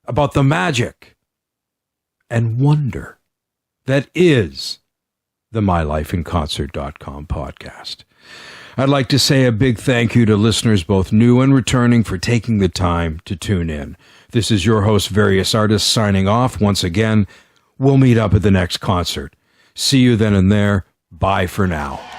about the magic and wonder that is the mylifeinconcert.com podcast. I'd like to say a big thank you to listeners, both new and returning, for taking the time to tune in. This is your host, Various Artists, signing off. Once again, we'll meet up at the next concert. See you then and there. Bye for now.